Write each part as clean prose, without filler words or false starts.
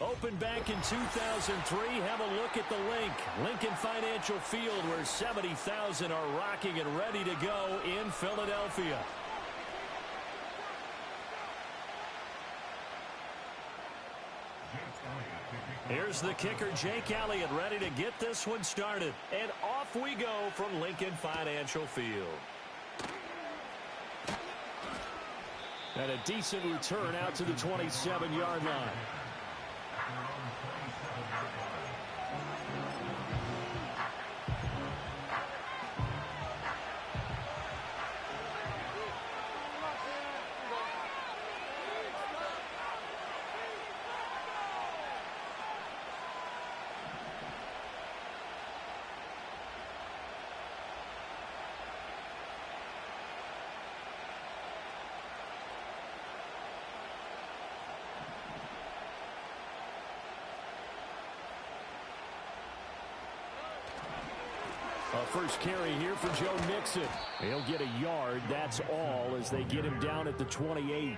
Opened back in 2003, have a look at the link. Lincoln Financial Field, where 70,000 are rocking and ready to go in Philadelphia. Here's the kicker, Jake Elliott, ready to get this one started. And off we go from Lincoln Financial Field. And a decent return out to the 27-yard line. First carry here for Joe Mixon. He'll get a yard, that's all, as they get him down at the 28.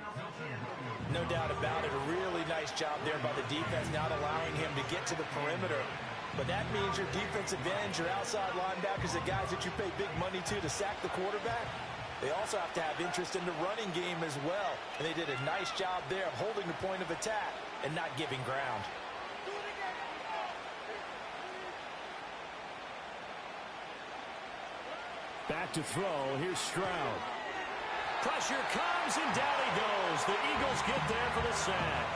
No doubt about it. A really nice job there by the defense, not allowing him to get to the perimeter. But that means your defensive ends, your outside linebackers, the guys that you pay big money to sack the quarterback, they also have to have interest in the running game as well. And they did a nice job there of holding the point of attack and not giving ground. Back to throw. Here's Stroud. Pressure comes, and down he goes. The Eagles get there for the sack.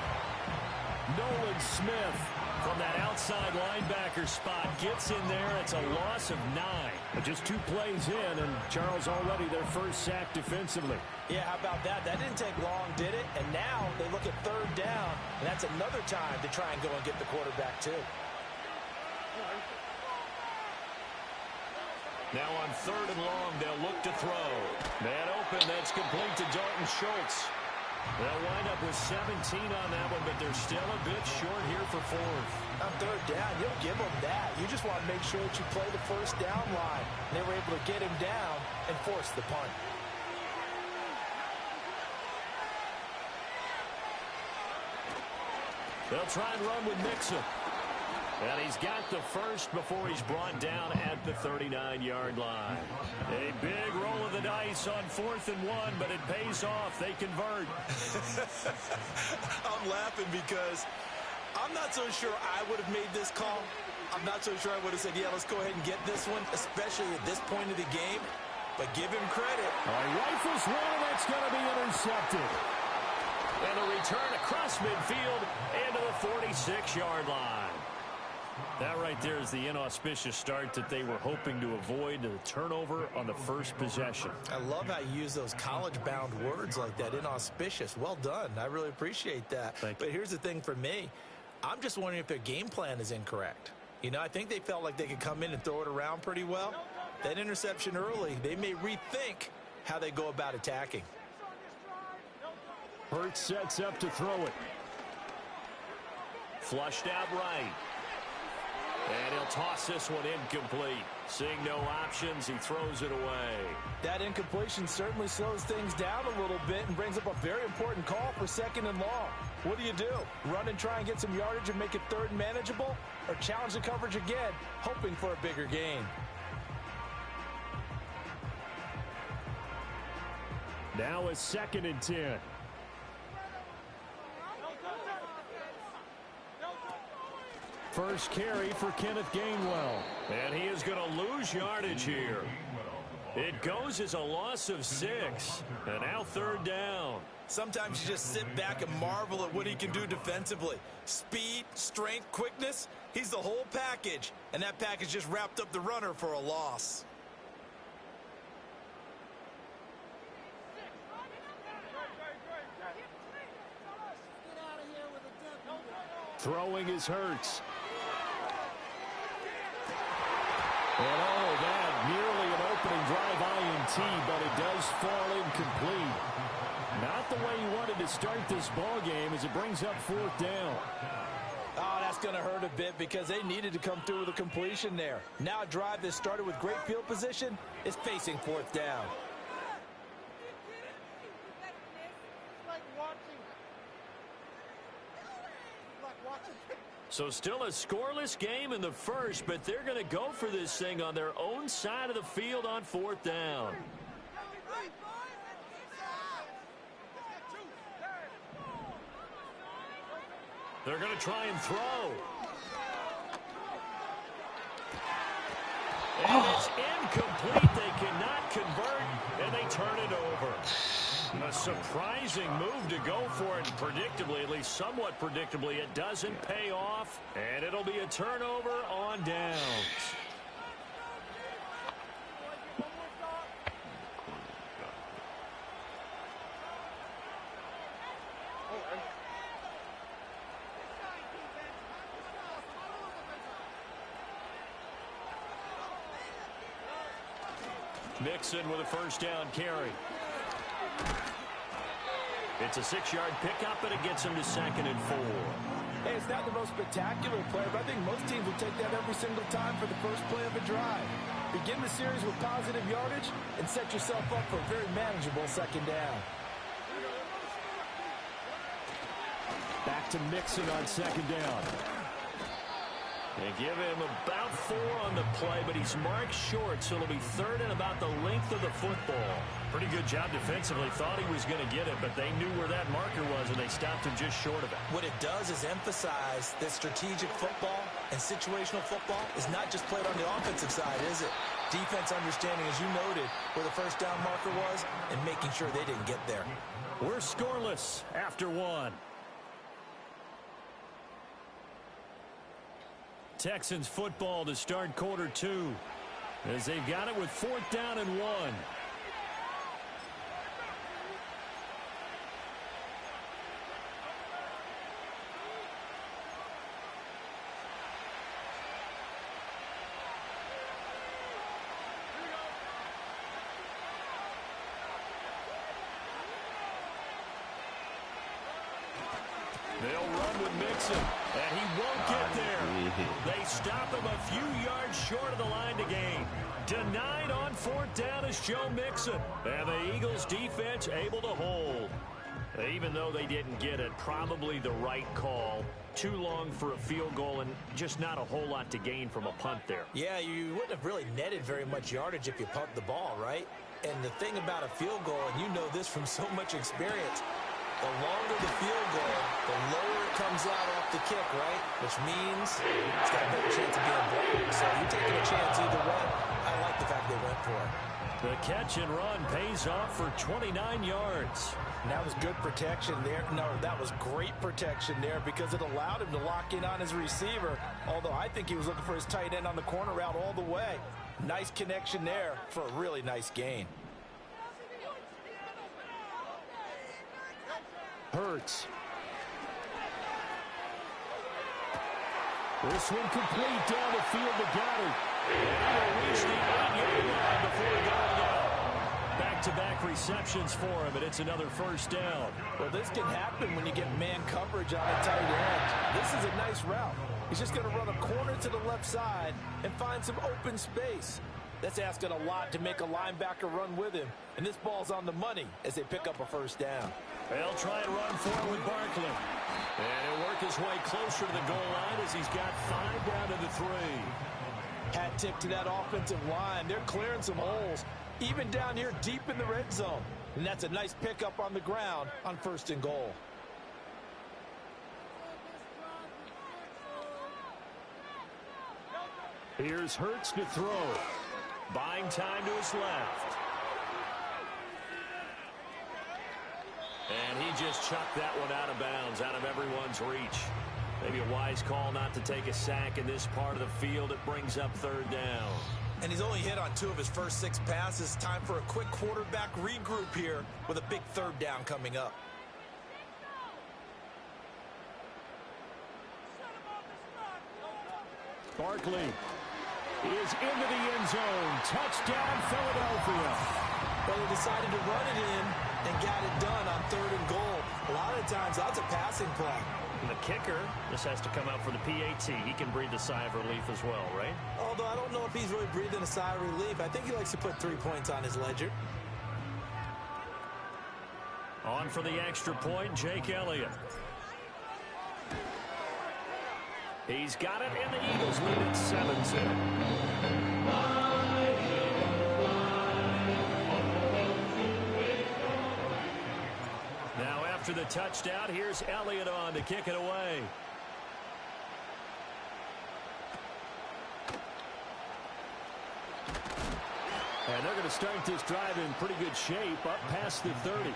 Nolan Smith from that outside linebacker spot gets in there. It's a loss of 9. But just 2 plays in, and Charles already their first sack defensively. Yeah, how about that? That didn't take long, did it? And now they look at 3rd down, and that's another time to try and go and get the quarterback too. Now on 3rd and long, they'll look to throw. Man open, that's complete to Dalton Schultz. They'll wind up with 17 on that one, but they're still a bit short here for 4th. On 3rd down, you'll give them that. You just want to make sure that you play the first down line. They were able to get him down and force the punt. They'll try and run with Mixon. And he's got the first before he's brought down at the 39-yard line. A big roll of the dice on 4th and 1, but it pays off. They convert. I'm laughing because I'm not so sure I would have made this call. I'm not so sure I would have said, yeah, let's go ahead and get this one, especially at this point of the game. But give him credit. Rifles one, that's going to be intercepted. And a return across midfield into the 46-yard line. That right there is the inauspicious start that they were hoping to avoid, the turnover on the first possession. I love how you use those college-bound words like that, inauspicious. Well done. I really appreciate that. But here's the thing for me. I'm just wondering if their game plan is incorrect. You know, I think they felt like they could come in and throw it around pretty well. That interception early, they may rethink how they go about attacking. Hurts sets up to throw it. Flushed out right. And he'll toss this one incomplete. Seeing no options, he throws it away. That incompletion certainly slows things down a little bit and brings up a very important call for 2nd and long. What do? Run and try and get some yardage and make it 3rd and manageable? Or challenge the coverage again, hoping for a bigger gain? Now a 2nd and 10. First carry for Kenneth Gainwell. And he is going to lose yardage here. It goes as a loss of 6. And now 3rd down. Sometimes you just sit back and marvel at what he can do defensively. Speed, strength, quickness. He's the whole package. And that package just wrapped up the runner for a loss. Throwing is Hurts. And oh, that nearly an opening drive INT, but it does fall incomplete. Not the way he wanted to start this ball game as it brings up 4th down. Oh, that's going to hurt a bit because they needed to come through with a completion there. Now a drive that started with great field position is facing 4th down. Like watching So still a scoreless game in the first, but they're going to go for this thing on their own side of the field on 4th down. They're going to try and throw. And it's incomplete. They cannot convert, and they turn it over. A surprising move to go for it, and predictably, at least somewhat predictably, it doesn't pay off, and it'll be a turnover on downs. Mixon with a first down carry. It's a 6-yard pickup, and it gets him to 2nd and 4. Hey, it's not the most spectacular play, but I think most teams will take that every single time for the first play of a drive. Begin the series with positive yardage and set yourself up for a very manageable 2nd down. Back to Mixon on 2nd down. They give him about 4 on the play, but he's marked short, so it'll be 3rd and about the length of the football. Pretty good job defensively. Thought he was going to get it, but they knew where that marker was, and they stopped him just short of it. What it does is emphasize that strategic football and situational football is not just played on the offensive side, is it? Defense understanding, as you noted, where the first down marker was and making sure they didn't get there. We're scoreless after 1. Texans football to start quarter 2 as they've got it with 4th down and 1. They'll run with Mixon, and he won't get there. They stop him a few yards short of the line to gain. Denied on 4th down is Joe Mixon. And the Eagles defense able to hold. Even though they didn't get it, probably the right call. Too long for a field goal and just not a whole lot to gain from a punt there. Yeah, you wouldn't have really netted very much yardage if you pumped the ball, right? And the thing about a field goal, and you know this from so much experience, the longer the field goal, the lower it comes out off the kick, right? Which means it's got a better chance of being blocked. So you're taking a chance either way. I like the fact they went for it. The catch and run pays off for 29 yards. And that was good protection there. No, that was great protection there because it allowed him to lock in on his receiver. Although I think he was looking for his tight end on the corner route all the way. Nice connection there for a really nice gain. Hurts. This one complete down the field to Goddard. And he'll reach the 8-yard line before going down. Back-to-back receptions for him, and it's another first down. Well, this can happen when you get man coverage on a tight end. This is a nice route. He's just going to run a corner to the left side and find some open space. That's asking a lot to make a linebacker run with him. And this ball's on the money as they pick up a first down. They'll try and run for it with Barkley. And he'll work his way closer to the goal line as he's got 5 down to the 3. Hat tip to that offensive line. They're clearing some holes, even down here deep in the red zone. And that's a nice pickup on the ground on 1st and goal. Here's Hurts to throw. Buying time to his left. And he just chucked that one out of bounds, out of everyone's reach. Maybe a wise call not to take a sack in this part of the field. It brings up 3rd down. And he's only hit on 2 of his first 6 passes. Time for a quick quarterback regroup here with a big 3rd down coming up. Barkley is into the end zone. Touchdown, Philadelphia. But they decided to run it in and got it done on 3rd and goal. A lot of times that's a passing play. And the kicker just has to come out for the PAT. He can breathe a sigh of relief as well, right? Although I don't know if he's really breathing a sigh of relief. I think he likes to put 3 points on his ledger. On for the extra point, Jake Elliott. He's got it, and the Eagles lead it 7-2. Now after the touchdown, here's Elliott on to kick it away. And they're going to start this drive in pretty good shape, up past the 30.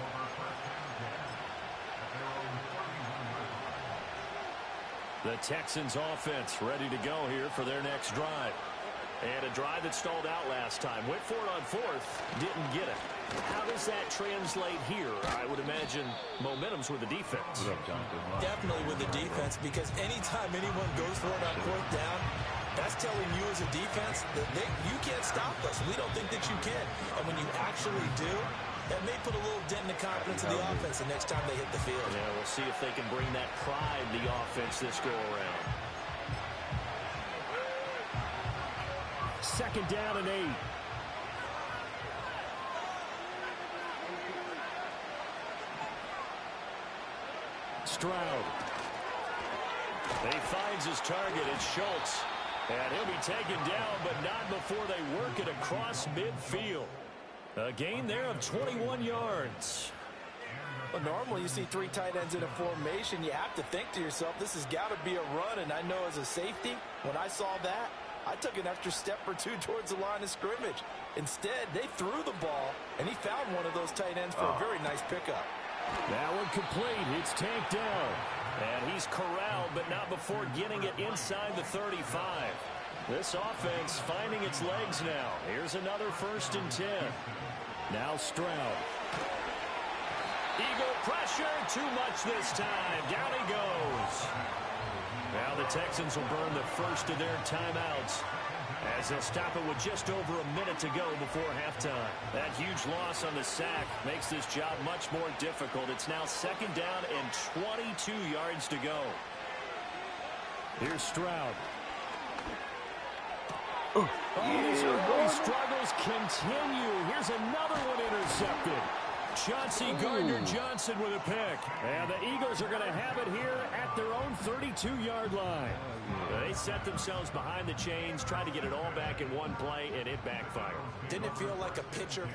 The Texans offense ready to go here for their next drive. And a drive that stalled out last time. Went for it on fourth, didn't get it. How does that translate here? I would imagine momentum's with the defense. Definitely with the defense, because anytime anyone goes for it on fourth down, that's telling you as a defense that you can't stop us. We don't think that you can. And when you actually do, that may put a little dent in the confidence of the offense the next time they hit the field. Yeah, we'll see if they can bring that pride to the offense this go-around. Second down and 8. Stroud. He finds his target. It's Schultz. And he'll be taken down, but not before they work it across midfield. A gain there of 21 yards. Well, normally you see three tight ends in a formation. You have to think to yourself, this has got to be a run. And I know as a safety, when I saw that, I took an extra step or two towards the line of scrimmage. Instead, they threw the ball, and he found one of those tight ends for a very nice pickup. That one complete. It's tanked down. And he's corralled, but not before getting it inside the 35. This offense finding its legs now. Here's another 1st and 10. Now Stroud. Eagle pressure. Too much this time. Down he goes. Now the Texans will burn the first of their timeouts, as they'll stop it with just over a minute to go before halftime. That huge loss on the sack makes this job much more difficult. It's now 2nd down and 22 yards to go. Here's Stroud. These early struggles continue. Here's another one intercepted. Chauncey Gardner-Johnson with a pick. And the Eagles are going to have it here at their own 32-yard line. They set themselves behind the chains, tried to get it all back in one play, and it backfired. Didn't it feel like a pitcher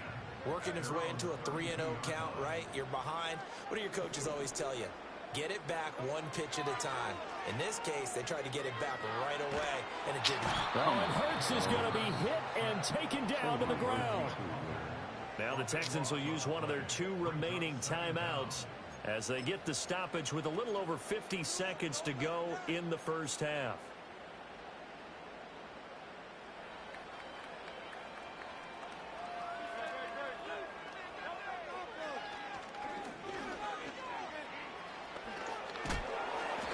working his way into a 3-0 count, right? You're behind. What do your coaches always tell you? Get it back one pitch at a time. In this case, they tried to get it back right away, and it didn't. And Hurts is going to be hit and taken down to the ground. Now the Texans will use one of their 2 remaining timeouts as they get the stoppage with a little over 50 seconds to go in the first half.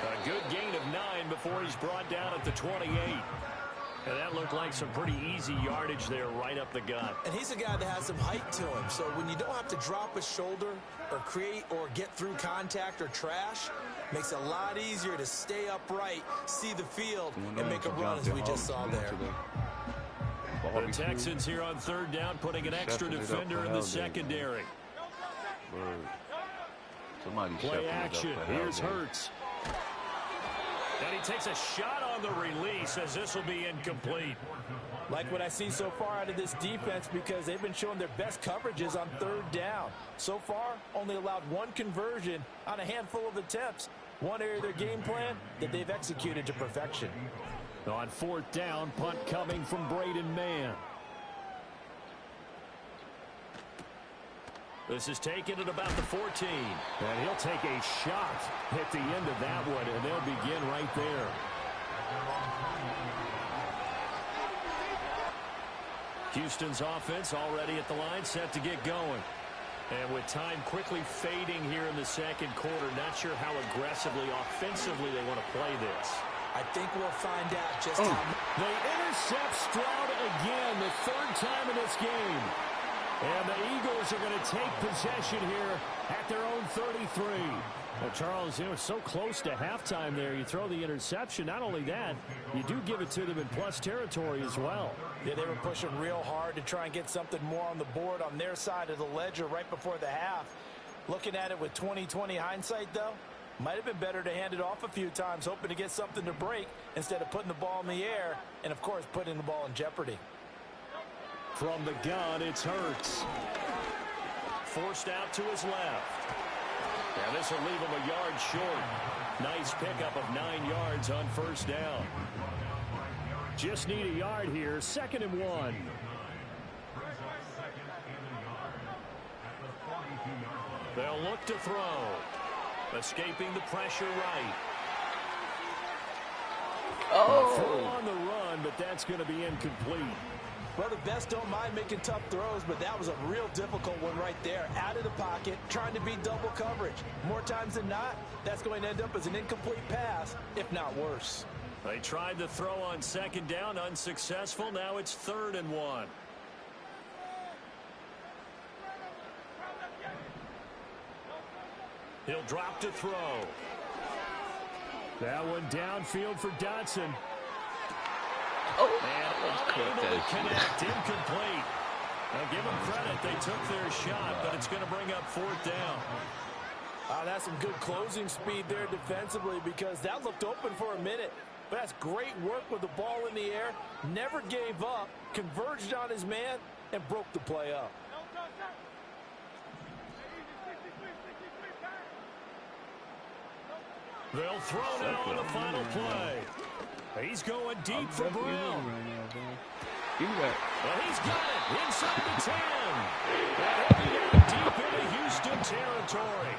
A good gain of 9 before he's brought down at the 28. And that looked like some pretty easy yardage there right up the gut. And he's a guy that has some height to him. So when you don't have to drop a shoulder or create or get through contact or trash, makes it a lot easier to stay upright, see the field, and make a run as we just saw there. The Texans here on 3rd down putting an extra defender in the secondary. Play action. Here's Hurts. And he takes a shot on the release as this will be incomplete. Like what I see so far out of this defense, because they've been showing their best coverages on 3rd down. So far, only allowed 1 conversion on a handful of attempts. One area of their game plan that they've executed to perfection. On 4th down, punt coming from Braden Mann. This is taken at about the 14. And he'll take a shot at the end of that one, and they'll begin right there. Houston's offense already at the line, set to get going. And with time quickly fading here in the 2nd quarter, not sure how aggressively, offensively they want to play this. I think we'll find out just how. They intercept Stroud again, the 3rd time in this game. And the Eagles are going to take possession here at their own 33. Well, Charles, it was so close to halftime there. You throw the interception. Not only that, you do give it to them in plus territory as well. Yeah, they were pushing real hard to try and get something more on the board on their side of the ledger right before the half. Looking at it with 20/20 hindsight, though, Might have been better to hand it off a few times, hoping to get something to break instead of putting the ball in the air and, of course, putting the ball in jeopardy. From the gun, it's Hurts. Forced out to his left. And this will leave him a yard short. Nice pickup of 9 yards on first down. Just need a yard here, 2nd and 1. They'll look to throw. Escaping the pressure right. Throw on the run, but that's going to be incomplete. Well, the best don't mind making tough throws, but that was a real difficult one right there. Out of the pocket, trying to beat double coverage. More times than not, that's going to end up as an incomplete pass, if not worse. They tried to throw on 2nd down, unsuccessful. Now it's 3rd and 1. He'll drop to throw. That one downfield for Dotson. And unable to connect, incomplete. Now give them credit, they took their shot, but it's going to bring up 4th down. That's some good closing speed there defensively because that looked open for a minute. But that's great work with the ball in the air. Never gave up, converged on his man, and broke the play up. They'll throw now on the final play. He's going deep for Brown. Well, he's got it inside the 10. And deep into Houston territory.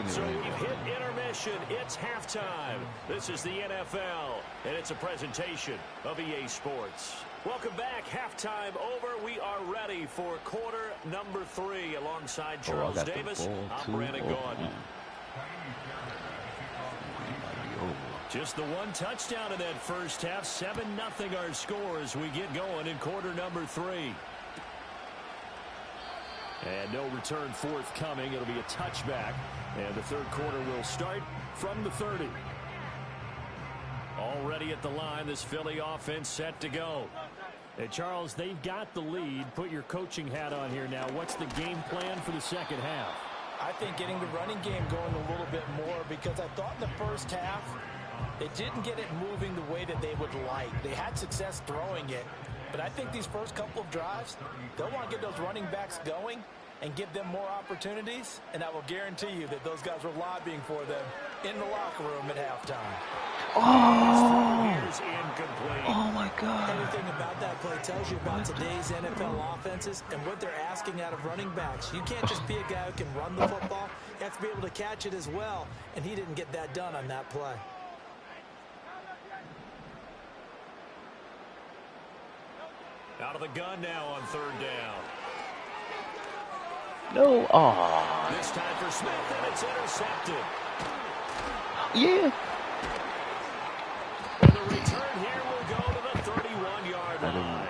So we've hit intermission. It's halftime. This is the NFL, and it's a presentation of EA Sports. Welcome back. Halftime over. We are ready for quarter number 3 alongside Charles Davis. I'm Brandon Gaudin. Just the one touchdown in that first half. 7-0 our score as we get going in quarter number 3. And no return forthcoming. It'll be a touchback. And the 3rd quarter will start from the 30. Already at the line, this Philly offense set to go. And Charles, they've got the lead. Put your coaching hat on here now. What's the game plan for the second half? I think getting the running game going a little bit more because I thought in the first half they didn't get it moving the way that they would like. They had success throwing it, but I think these first couple of drives, they'll want to get those running backs going and give them more opportunities, and I will guarantee you that those guys were lobbying for them in the locker room at halftime. Oh my God. Everything about that play tells you about today's NFL offenses and what they're asking out of running backs. You can't just be a guy who can run the football. You have to be able to catch it as well, and he didn't get that done on that play. Out of the gun now on 3rd down. No. This time for Smith, and it's intercepted. Yeah. And the return here will go to the 31-yard line.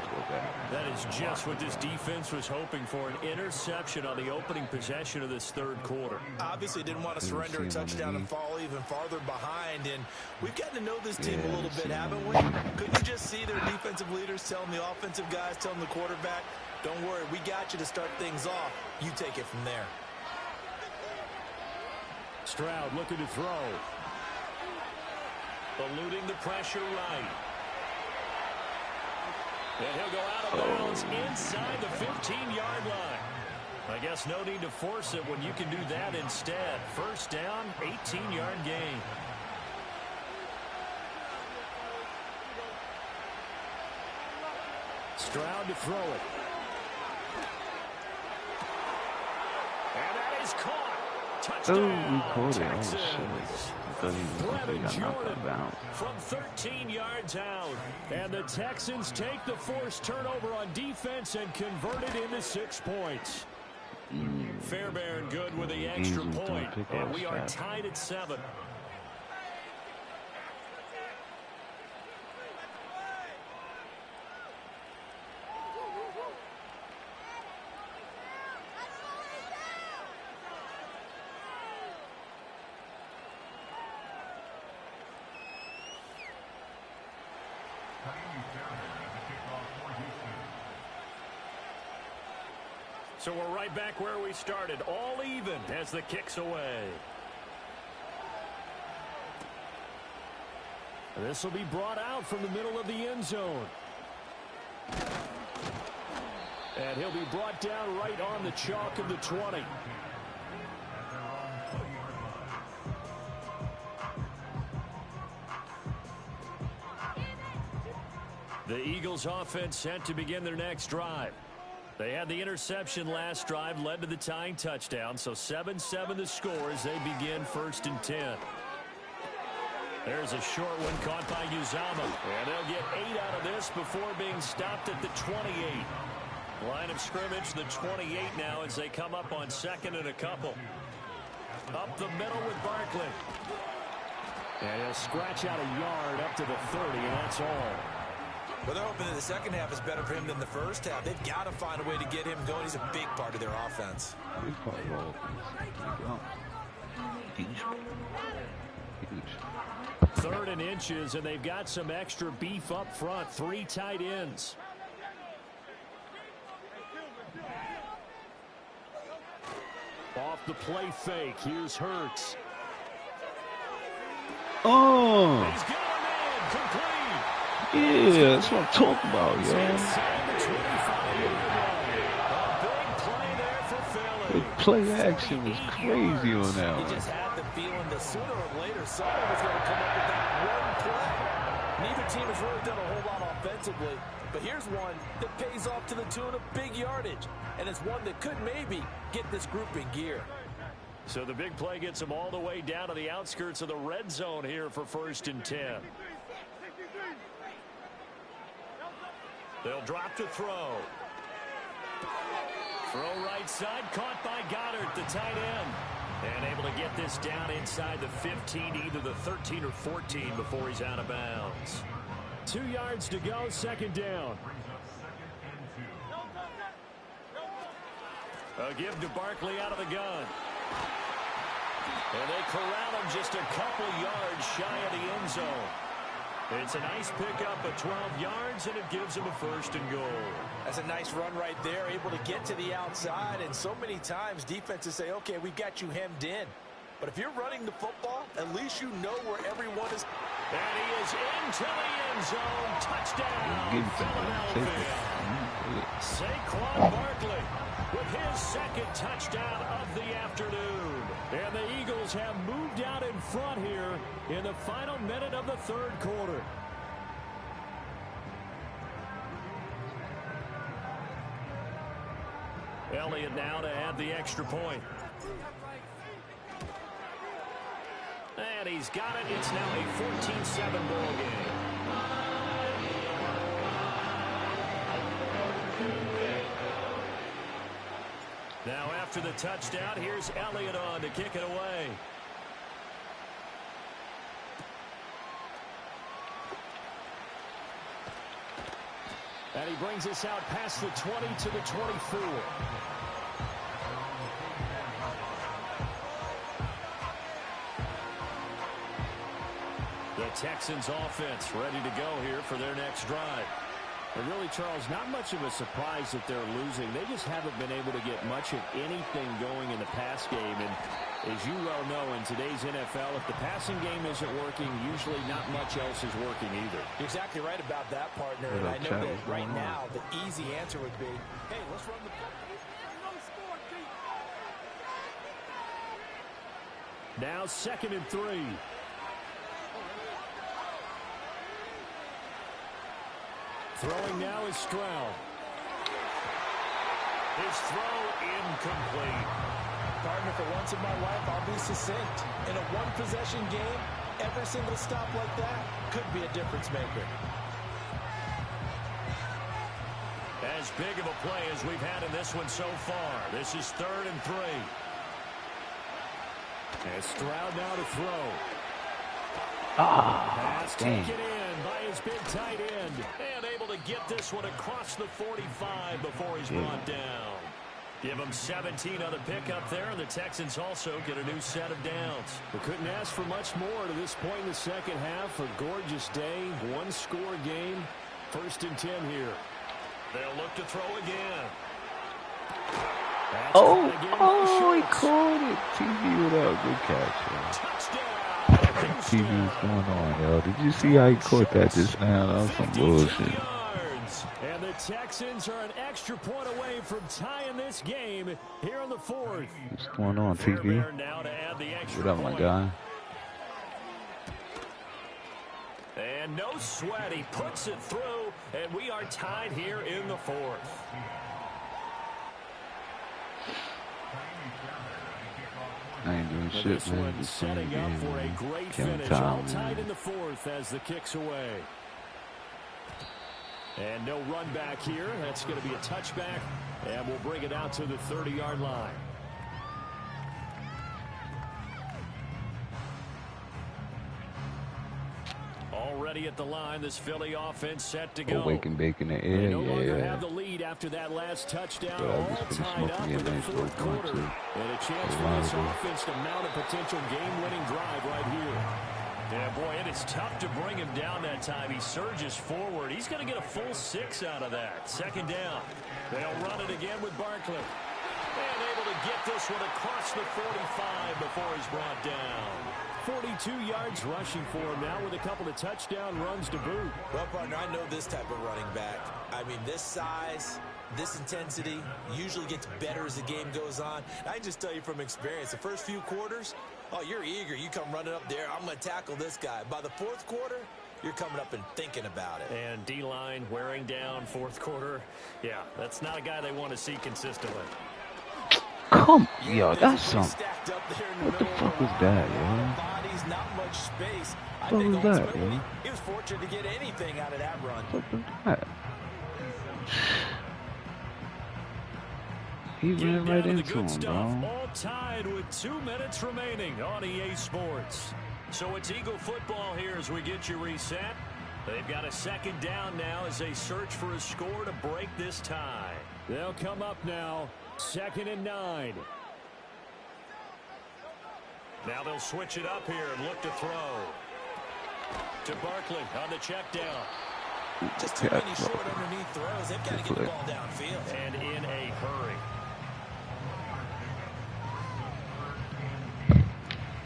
That is just what this defense was hoping for, an interception on the opening possession of this 3rd quarter. Obviously didn't want to surrender a touchdown and fall even farther behind, and we've gotten to know this team a little bit, haven't we? Couldn't you just see their defensive leaders telling the offensive guys, telling the quarterback, don't worry, we got you to start things off. You take it from there. Stroud looking to throw. Eluding the pressure right. And he'll go out of bounds inside the 15-yard line. I guess no need to force it when you can do that instead. First down, 18-yard gain. Stroud to throw it. And that is caught. Touchdown, Texans. Brevin Jordan from 13 yards out. And the Texans take the forced turnover on defense and convert it into 6 points. Fairbairn good with the extra point. And we are tied at 7. So we're right back where we started, all even as the kick's away. This will be brought out from the middle of the end zone. And he'll be brought down right on the chalk of the 20. The Eagles offense set to begin their next drive. They had the interception last drive, led to the tying touchdown, so 7-7 the score as they begin 1st and 10. There's a short one caught by Uzama, and they'll get 8 out of this before being stopped at the 28. Line of scrimmage, the 28 now as they come up on 2nd and a couple. Up the middle with Barkley. And he'll scratch out a yard up to the 30, and that's all. Well, they're hoping that the second half is better for him than the first half. They've got to find a way to get him going. He's a big part of their offense. Big part of all offense. Huge. 3rd and inches, and they've got some extra beef up front. 3 tight ends. Off the play fake. Here's Hurts. Oh! He's got him in. Complete. Yeah, that's what I'm talking about, yo. The play action was crazy on that You one. just had the feeling that sooner or later someone was going to come up with that one play. Neither team has really done a whole lot offensively, but here's one that pays off to the tune of big yardage, and it's one that could maybe get this group in gear. So the big play gets them all the way down to the outskirts of the red zone here for 1st and 10. They'll drop to throw. Throw right side, caught by Goddard, the tight end. And able to get this down inside the 15, either the 13 or 14 before he's out of bounds. 2 yards to go, 2nd down. A give to Barkley out of the gun. And they corral him just a couple yards shy of the end zone. It's a nice pickup of 12 yards, and it gives them a 1st and goal. That's a nice run right there, able to get to the outside, and so many times defenses say, okay, we've got you hemmed in. But if you're running the football, at least you know where everyone is. And he is into the end zone. Touchdown, Philadelphia. Saquon Barkley with his 2nd touchdown of the afternoon. And the Eagles have moved out in front here in the final minute of the 3rd quarter. Elliott now to add the extra point. And he's got it. It's now a 14-7 ball game. Now after the touchdown, here's Elliott on to kick it away. And he brings us out past the 20 to the 24. The Texans offense ready to go here for their next drive. And really, Charles, not much of a surprise that they're losing. They just haven't been able to get much of anything going in the pass game. And as you well know, in today's NFL, if the passing game isn't working, usually not much else is working either. You're exactly right about that, partner. And I know that right now the easy answer would be, hey, let's run the ball. Now 2nd and 3. Throwing now is Stroud. His throw incomplete. Partner, for once in my life, I'll be succinct. In a one-possession game, every single stop like that could be a difference maker. As big of a play as we've had in this one so far. This is 3rd and 3. And Stroud now to throw. Pass taken in by his big tight end. And able to get this one across the 45 before he's brought down. Give them 17 on the pickup there, and the Texans also get a new set of downs. We couldn't ask for much more to this point in the second half. A gorgeous day, one-score game. 1st and 10 here. They'll look to throw again. Oh, he caught it. TV without good catch. Touchdown. TV is going on, yo? Did you see how he caught that just now? That was some bullshit. And the Texans are an extra point away from tying this game here in the fourth. What's going on, TV? What up, my guy? And no sweat, he puts it through, and we are tied here in the fourth. I ain't doing shit, man. Just setting up for a great finish. All tied in the fourth as the kick's away. And no run back here. That's going to be a touchback, and we'll bring it out to the 30-yard line. Already at the line, this Philly offense set to go. Wake and bake in the air, no longer have the lead after that last touchdown. All tied up in the fourth quarter. And a chance for this offense to mount a potential game-winning drive right here. Yeah, boy, it is tough to bring him down that time. He surges forward. He's going to get a full 6 out of that. Second down. They'll run it again with Barkley. And able to get this one across the 45 before he's brought down. 42 yards rushing for him now with a couple of touchdown runs to boot. Well, partner, I know this type of running back. I mean, this size, this intensity usually gets better as the game goes on. I can just tell you from experience, the first few quarters, oh, you're eager. You come running up there. I'm going to tackle this guy. By the fourth quarter, you're coming up and thinking about it. And D-line wearing down fourth quarter. Yeah, that's not a guy they want to see consistently. Come, yo, that's some. What the fuck was that, yo? Bodies, not much space. What was that, yo? He was fortunate to get anything out of that run. What was that? He ran right into him, bro. All tied with 2 minutes remaining on EA Sports. So it's Eagle football here as we get you reset. They've got a second down now as they search for a score to break this tie. They'll come up now. 2nd and 9. Now they'll switch it up here and look to throw. To Barkley on the check down. Just too many short underneath throws. They've got to get the ball downfield. And in a hurry.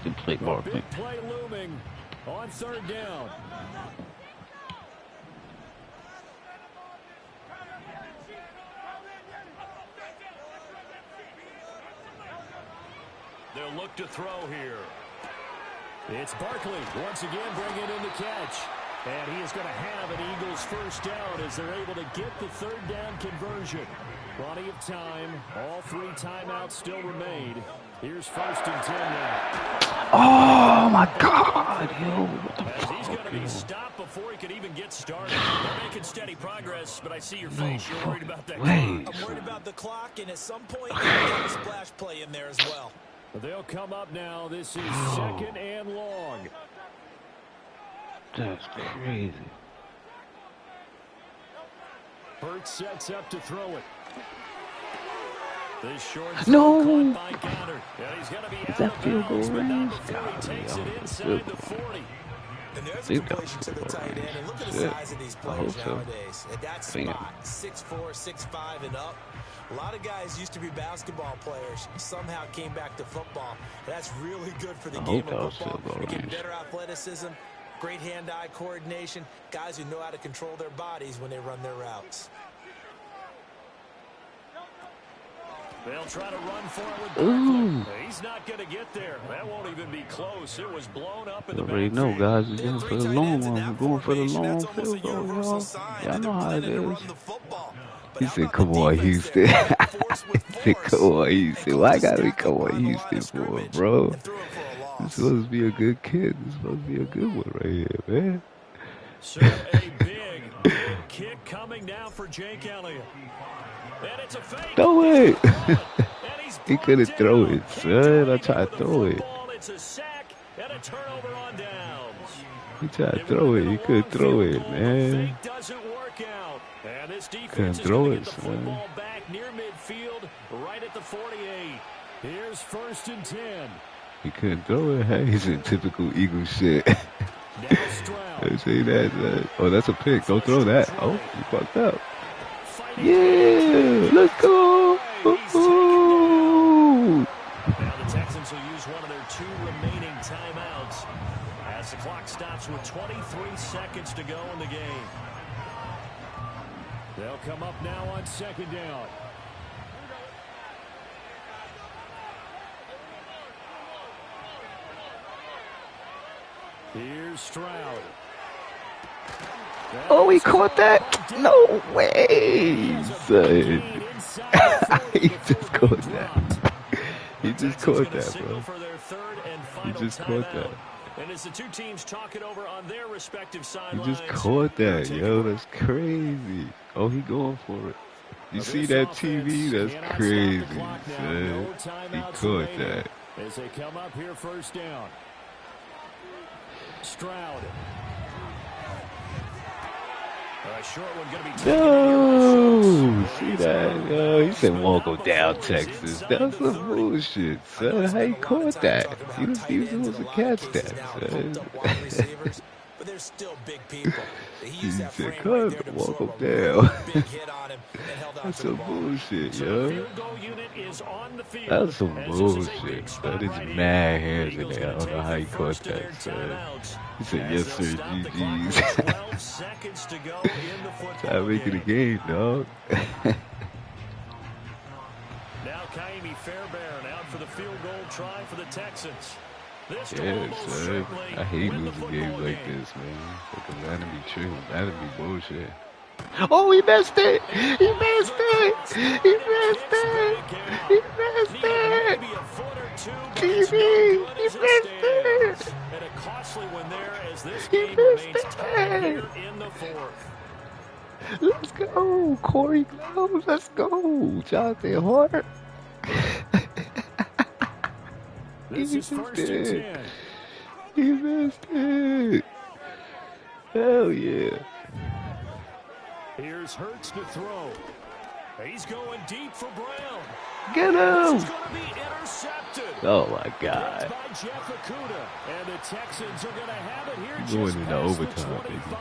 Good play, Barkley. Big play looming on 3rd down. They'll look to throw here. It's Barkley once again bringing in the catch. And he is going to have an Eagles first down as they're able to get the 3rd down conversion. Plenty of time. All 3 timeouts still remain. Here's 1st and 10 now. Oh, my God, yo. What the fuck, he's going to be stopped before he could even get started. They're making steady progress, but I see your face. You're worried about that clock. I'm worried about the clock, and at some point, you've got a splash play in there as well. They'll come up now. This is 2nd and long. That's crazy. Burt sets up to throw it. This short no. By Goddard. Yeah, he's going to be out of bounds, but not before he takes it inside the 40. And there's a completion to the tight end. And look at the size of these players nowadays. At that spot, 6'4", 6'5", and up. A lot of guys used to be basketball players, somehow came back to football. That's really good for the game of football. You get better athleticism, great hand-eye coordination, guys who know how to control their bodies when they run their routes. They'll try to run for it with Barkley. He's not going to get there. That won't even be close. It was blown up in the backfield. You already know, guys. We're going for the long one. We're going for the long field goal, y'all. Y'all know how it is. He said, come on, Houston. He said, come on, Houston. Why gotta we come on, Houston for, bro? This is supposed to be a good kid. This is supposed to be a good one right here, man. So a big kick coming now for Jake Elliott. And it's a fake. Throw it. He couldn't throw it, son. I tried to throw it. It's a sack and a turnover on downs. He tried to throw it. He couldn't throw it, man. Fake doesn't work out. And this defense couldn't throw it, the football back near midfield, right at the 48. Here's 1st and 10. He couldn't throw it. Hey, he's in typical Eagle shit. I say that. Oh, that's a pick. Don't throw that. Oh, you fucked up. Yeah, let's go. Now the Texans will use one of their 2 remaining timeouts As the clock stops with 23 seconds to go in the game. They'll come up now on 2nd down. Here's Stroud. Oh, he caught that? No way, son. He just caught that. He just caught that, bro. He just caught that. And as the two teams talk it over on their respective He sidelines. just caught that, yo. That's crazy. Oh, he going for it. You see that TV? That's crazy, son. He caught that. As they come up here 1st down. Stroud. A short one going to be taken. No, see that? Yo, he said, "Won't go down, Texas." That's some bullshit, son. How he caught that? He was supposed to catch that, son. But they're still big people. He said, "Come, walk him down." That's some bullshit, yo. That's some bullshit. That is mad hands in there. I don't know how he caught that, son. He said, "Yes, sir, GG's." Try making the game, dog. Now Ka'imi Fairbairn out for the field goal try for the Texans. This Yeah, son. I hate losing games like this, man. Fucking that'd be true. That'd be bullshit. Oh, he missed it! He missed it! He missed it! He missed it! TV! He missed it! And a costly one there as this He game missed remains tied it! here in the 4th. Let's go! Corey Gloves, let's go! Jonathan Hart! This is 1st and 10. He missed it! Hell yeah! Here's Hurts to throw. He's going deep for Brown. Get him! This is going to be intercepted. Oh my God! By Jeff Okudah. And the Texans are going to have it here. Going into overtime, baby.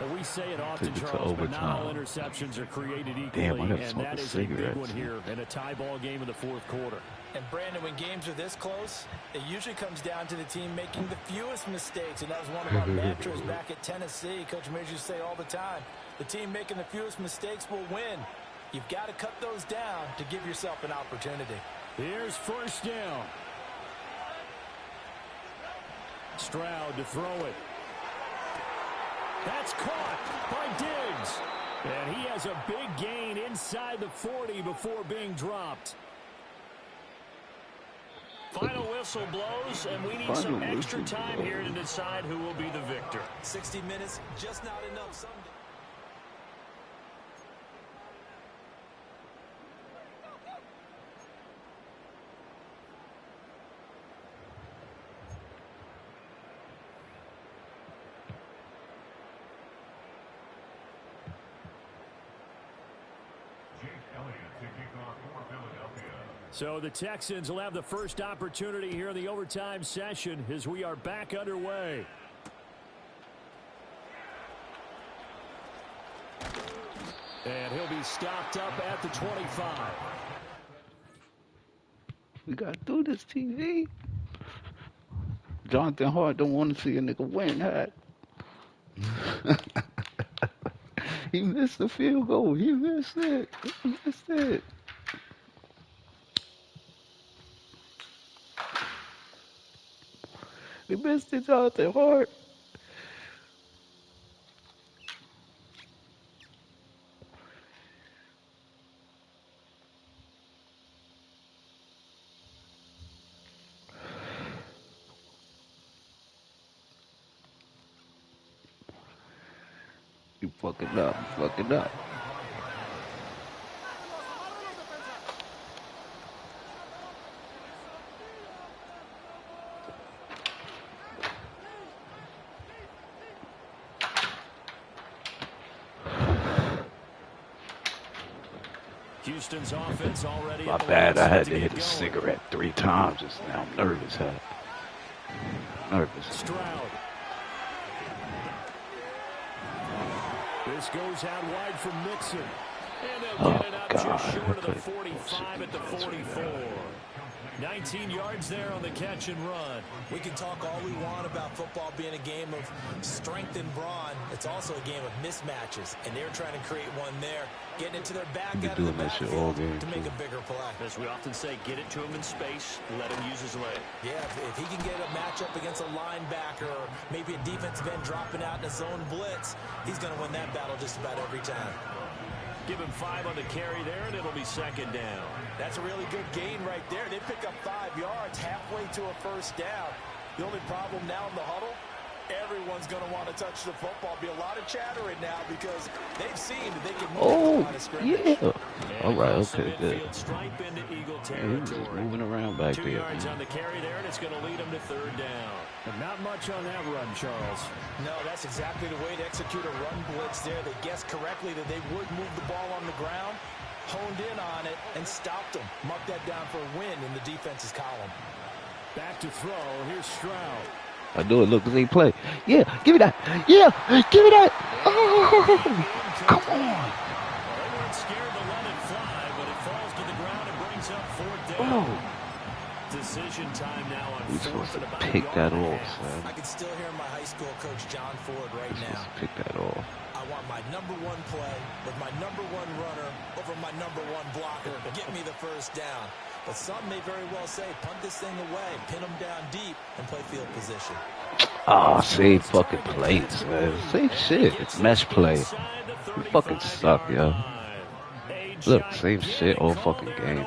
And we say it often, Take it to Charles, but not all overtime. interceptions are created equally. Damn, I gotta and smoke that a is a big cigarette, one too. here in a tie ball game in the 4th quarter. And Brandon, when games are this close, it usually comes down to the team making the fewest mistakes. And that was one of our mantras back at Tennessee. Coach Major used to say all the time, the team making the fewest mistakes will win. You've got to cut those down to give yourself an opportunity. Here's 1st down. Stroud to throw it. That's caught by Diggs. And he has a big gain inside the 40 before being dropped. Final whistle blows, and we need some extra time here to decide who will be the victor. 60 minutes, just not enough someday. So the Texans will have the first opportunity here in the overtime session as we are back underway. And he'll be stopped up at the 25. We gotta do this, TV. Jonathan Hart don't want to see a nigga win, hat. He missed the field goal. He missed it. He missed it. He missed it, Jonathan Hart. You fucking up. You fucking up. Houston's offense already. My bad. I had to hit a cigarette 3 times just now. I'm nervous, huh? Nervous. Stroud. This goes out wide from Mixon. And they'll get it up just short of the 45 at the 44. 19 yards there on the catch and run. We can talk all we want about football being a game of strength and brawn. It's also a game of mismatches, and they're trying to create one there, getting it to their back out of the backfield to make a bigger play. As we often say, get it to him in space, let him use his leg. Yeah, if he can get a matchup against a linebacker or maybe a defensive end dropping out in a zone blitz, he's going to win that battle just about every time. Give him 5 on the carry there, and it'll be second down. That's a really good gain right there. They pick up 5 yards halfway to a first down. The only problem now in the huddle, everyone's going to want to touch the football. Be a lot of chatter right now because they've seen that they can move the scrimmage. Yeah. All right, okay, good. Stripe into Eagle Yeah, he was just moving around back 2 there. yards on the carry there, and it's going to lead him to third down. But not much on that run, Charles. No, that's exactly the way to execute a run blitz there. They guessed correctly that they would move the ball on the ground, honed in on it, and stopped them. Mark that down for a win in the defense's column. Back to throw. Here's Stroud. I know it. Look, because they play. Yeah, give me that. Yeah, give me that. Oh, come on. Well, they weren't scared to let it fly, but it falls to the ground and brings up fourth down. Oh. Decision time now on We're supposed fourth to and about pick that off, I man. can still hear my high school coach, John Ford, right We're now. supposed to pick that off. I want my number 1 play with my number 1 runner over my number 1 blocker. Get me the first down. But some may very well say, punt this thing away, pin them down deep, and play field position. Oh, same fucking plays, man. Same shit. It's mesh play. You fucking suck, yo. Look, same shit all fucking game.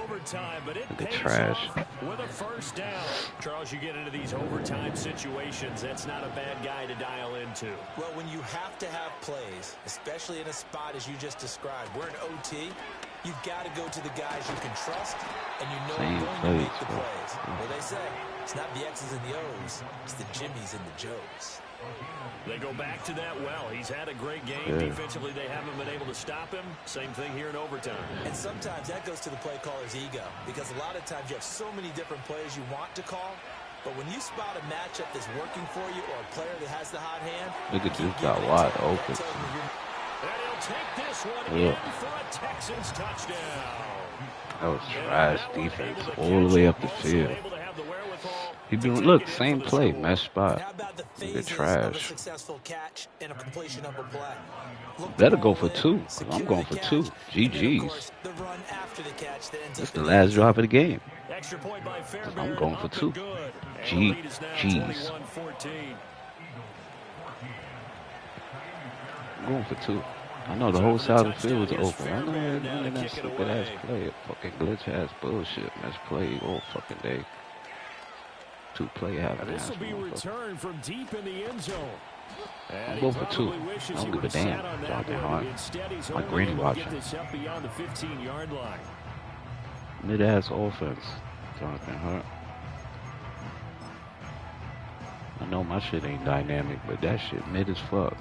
Look at trash. With a first down. Charles, you get into these overtime situations, that's not a bad guy to dial into. Well, when you have to have plays, especially in a spot as you just described, we're in OT, you've got to go to the guys you can trust and you know are going to make the plays. Well, they say, it's not the X's and the O's, it's the Jimmys and the Joes. They go back to that well. He's had a great game. Defensively, they haven't been able to stop him. Same thing here in overtime. And sometimes that goes to the play caller's ego because a lot of times you have so many different plays you want to call, but when you spot a matchup that's working for you or a player that has the hot hand, look at this guy wide open. And he'll take this one in for a Texans touchdown. That was trash defense all the way up the field. He doing, look, same play, mesh spot. Look at trash. Better go for 2. I'm going for 2. GG's. That's the last drop of the game. I'm going for 2. GG's. I'm going for 2. I know the whole side of the field was open. I know they're running that stupid ass play. Fucking glitch ass bullshit. Mesh play all fucking day. 2 play half. This will be returned from deep in the end zone. I'm going for 2. I don't give a damn. Jonathan Hart. My granny watching. Beyond the 15-yard line. Mid-ass offense. Jonathan Hart. I know my shit ain't dynamic, but that shit mid as fuck.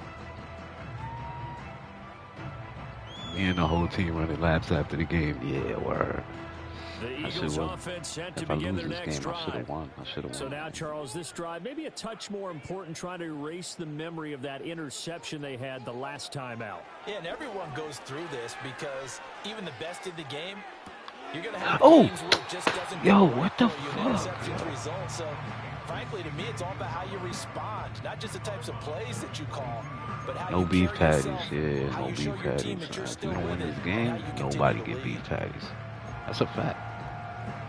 Me and the whole team running laps after the game. Yeah, word. The Eagles offense set to begin their next drive. I should have won. So now, Charles, this drive maybe a touch more important, trying to erase the memory of that interception they had the last time out. Yeah, and everyone goes through this because even the best in the game, you're going to have games where it just doesn't yo, go what the fuck? Result. So, frankly, to me, it's all about how you respond, not just the types of plays that you call, but how no you beef patties. yourself, Yeah, no beef patties. If you don't win this game, nobody get beef patties. That's a fact.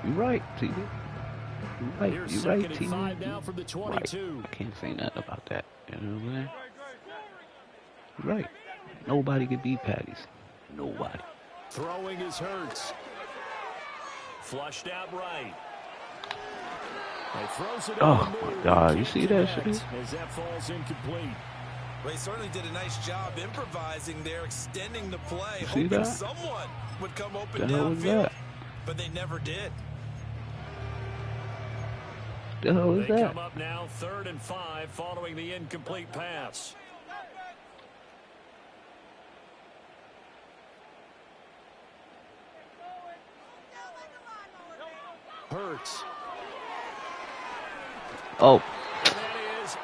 You right, TV. You right, TV. Now from the 22. Right. I can't say nothing about that. You know what I'm saying? You right. Nobody get beef patties. Nobody. Throwing is Hurts. Flushed out right. Oh my God! You see that shit? As that falls incomplete. Well, he certainly did a nice job improvising there, extending the play, see hoping that? someone would come open The hell is downfield, that? but they never did. The hell is they that? come up now 3rd and 5 following the incomplete pass. Hurts. Oh. That is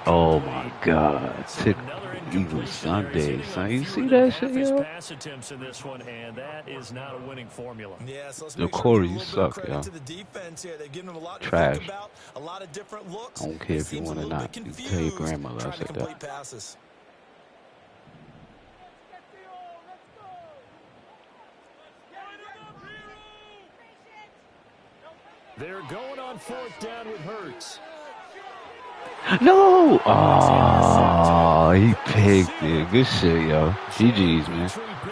Oh my God. Typical Eagles Sunday, son. You see that shit, yo? Pass attempts in this one, and that is not a winning formula. Yeah, so let's The make sure we give Corey, a you little bit of suck, credit yo. to the defense here. They've given them a lot to think Trash. about, a lot of different looks. I don't care It if you seems a want to little bit not. You can tell your confused grandmother I trying to said complete that. passes. They're going on 4th down with Hurts. No! Oh, he picked it. Good shit, yo. GG's, man.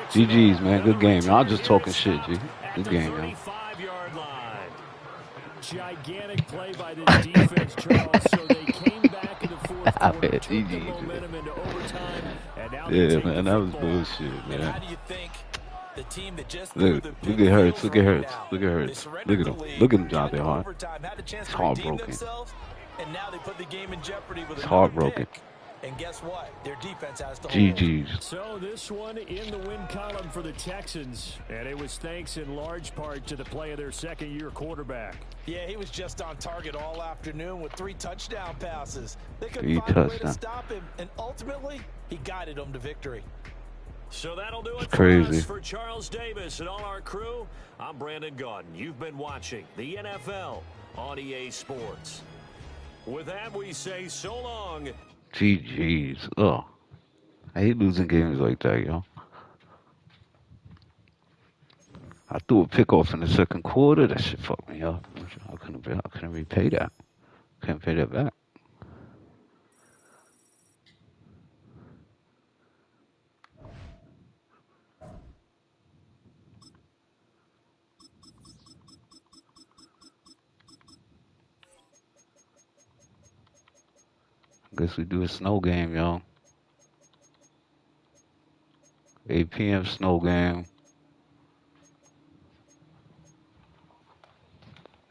GG's, man. Good game. Y'all just talking shit, G. Good game, yo. 35-yard line. Gigantic play by this defense, Charles. So they came back in the 4th quarter, took the momentum into overtime, and now they take man, the that was football. bullshit, man. And how do you think the team that just Look at Hurts. Look at Hurts. Look at Hurts. Look at him. Look at him, Jonathan Hart. It's heartbroken. And now they put the game in jeopardy with It's another heartbroken. pick. And guess what? Their defense has to hold. GG's. So this one in the win column for the Texans, and it was thanks in large part to the play of their second-year quarterback. Yeah, he was just on target all afternoon with 3 touchdown passes. They couldn't 3 find a way to touchdowns. stop him, and ultimately, he guided them to victory. So that'll do it for Crazy. us. For Charles Davis and all our crew, I'm Brandon Gaudin. You've been watching the NFL on EA Sports. With that, we say so long. GG's. Ugh. I hate losing games like that, yo. I threw a pick off in the second quarter. That shit fucked me up. I couldn't repay that. Couldn't pay that back. Guess we do a snow game, yo. 8 p.m. snow game.